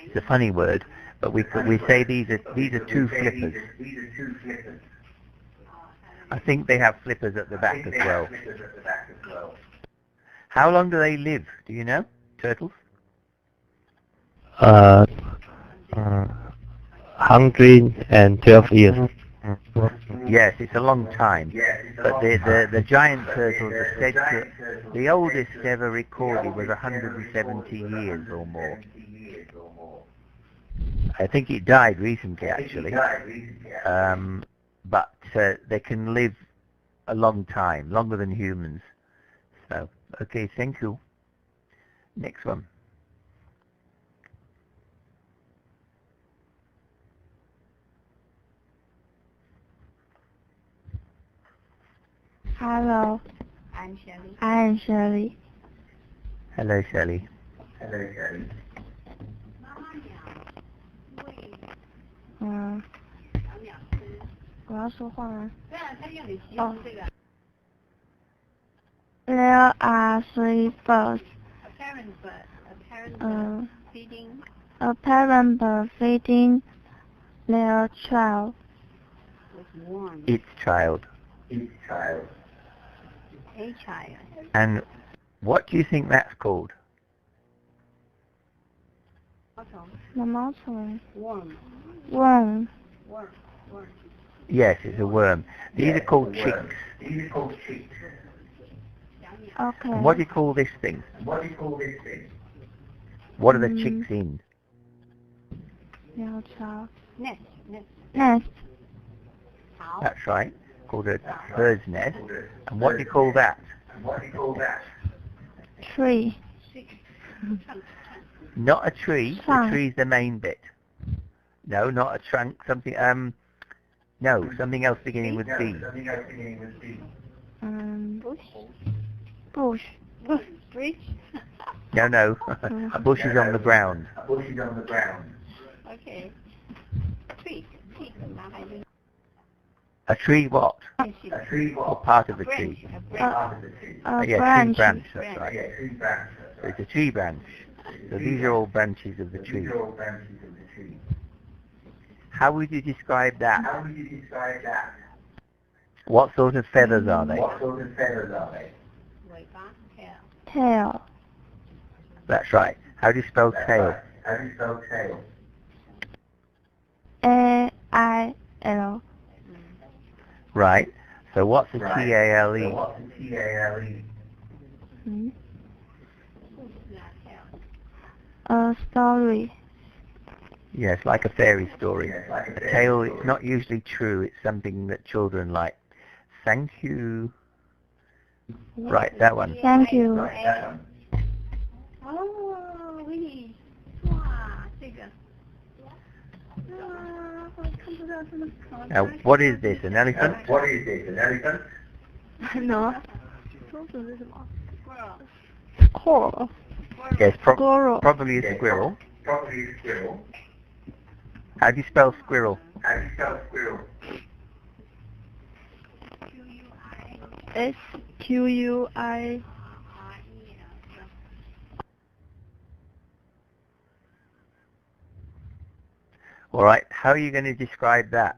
It's a funny word, but we say these are 2 flippers. I think they have flippers at the back as well. How long do they live? Do you know, turtles? 112 years. Yes, it's a long time. But the giant turtles are said to, the oldest ever recorded was 170 years or more. I think it died recently, actually. But they can live a long time, longer than humans. So, okay, thank you. Next one. Hello. I'm Shelley. I am Shirley. Hello, Shelley. 我要说话吗？对啊，他要你形容这个。There are 3 birds. A parent bird feeding. A parent bird feeding their child. With worm. Its child. A child. And what do you think that's called? 毛毛虫 Worm. Worm. Yes, it's a worm. These are called chicks. Okay. And what do you call this thing? What are the chicks in? 鸟巢 Nest. Nest. That's right. Called a bird's nest. And what do you call that? Tree. Not a tree. Trunk. The tree's the main bit. No, not a trunk. Something. No, something else beginning with B. Bush. Bridge. No. A bush is on the ground. Okay. Tree. A tree what? A Or part of a tree? Yeah, Branch. tree branch, that's right. So it's a tree branch. So these are all branches of the tree. How would you describe that? What sort of feathers are they? Tail. That's right. How do you spell tail? A-I-L. Right. So what's a T-A-L-E? A story. Yes, like a fairy story. A tale, it's not usually true. It's something that children like. Thank you. Right, that one. Thank you. Oh, really? 哇，这个。我看不到这么可爱。 Now, what is this? An elephant? No. 松鼠是什么 Squirrel. Yes, Squirrel. probably a squirrel. How do you spell squirrel? S-Q-U-I. All right, how are you going to describe that?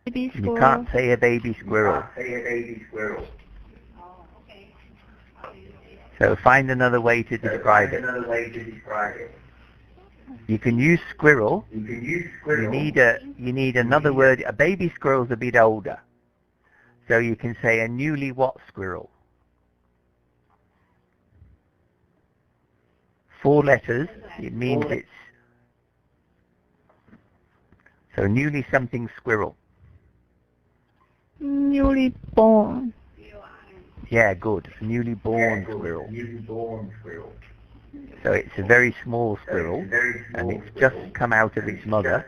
Baby You squirrel. can't say a baby squirrel. So find another way to describe it. You can use squirrel. You need another word. A baby squirrel's a bit older. So you can say a newly what squirrel? 4 letters, it means it's... So newly something squirrel. Newly born. Yeah, good. A newly born squirrel. So it's a very small squirrel, and it's just come out of its mother.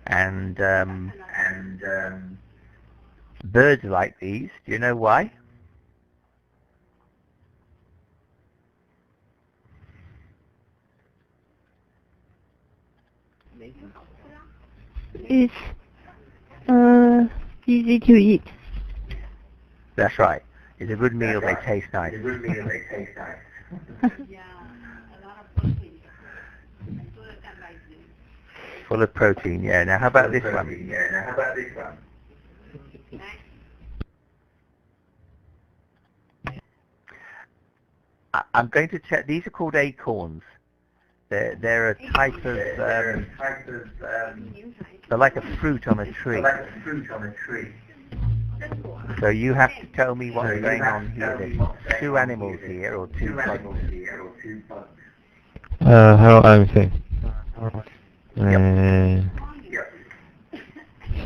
And birds like these. Do you know why? It's easy to eat. That's right. It's a good meal. They taste nice. Full of protein. Yeah. Now, how about this one? I'm going to check. These are called acorns. They're a type of. They're like a fruit on a tree. So you have to tell me what's going on here. There's 2 animals here, or 2 bugs. How I'm saying?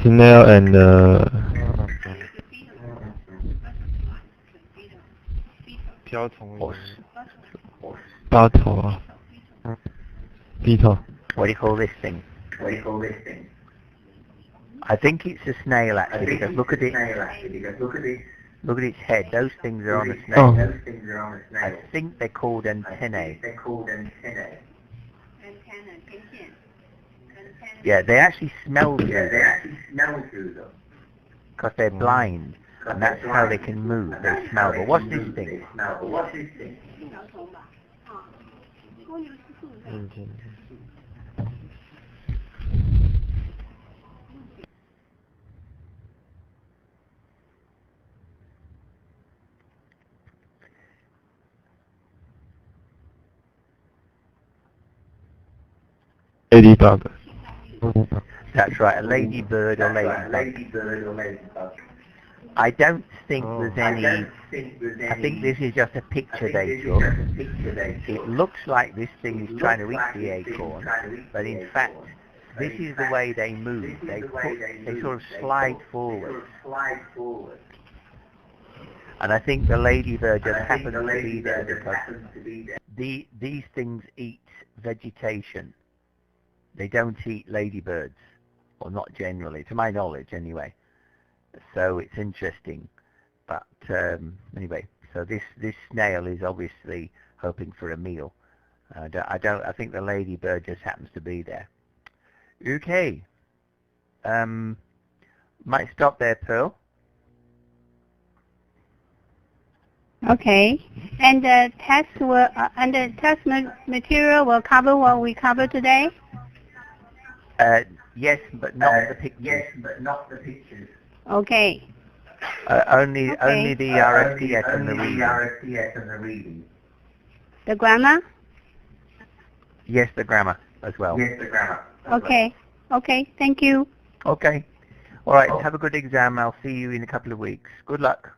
Snail and beetle. What do you call this thing? I think it's a snail actually, because look at it. Look at its head. Those things are on a snail. I think they're called antennae. Yeah, they actually smell through them. Because they're blind, and that's how they can move. They smell. But what's this thing? Ladybug. That's right, a ladybird or ladybug. I don't think there's any... I think this is just a picture they took. It looks like this thing is trying to eat the acorn, but in fact, this is the way they move. They sort of slide forward. And I think the ladybird just happens to be there because these things eat vegetation. They don't eat ladybirds, or not generally, to my knowledge anyway. So it's interesting. But anyway, so this snail is obviously hoping for a meal. I think the ladybird just happens to be there. Okay. Might stop there, Pearl. Okay. And the text material will cover what we covered today? Yes, but not the pictures. Okay. Only the RFDS and the reading. The grammar? Yes, the grammar as well. Okay. Okay. Thank you. Okay. All right. Have a good exam. I'll see you in a couple of weeks. Good luck.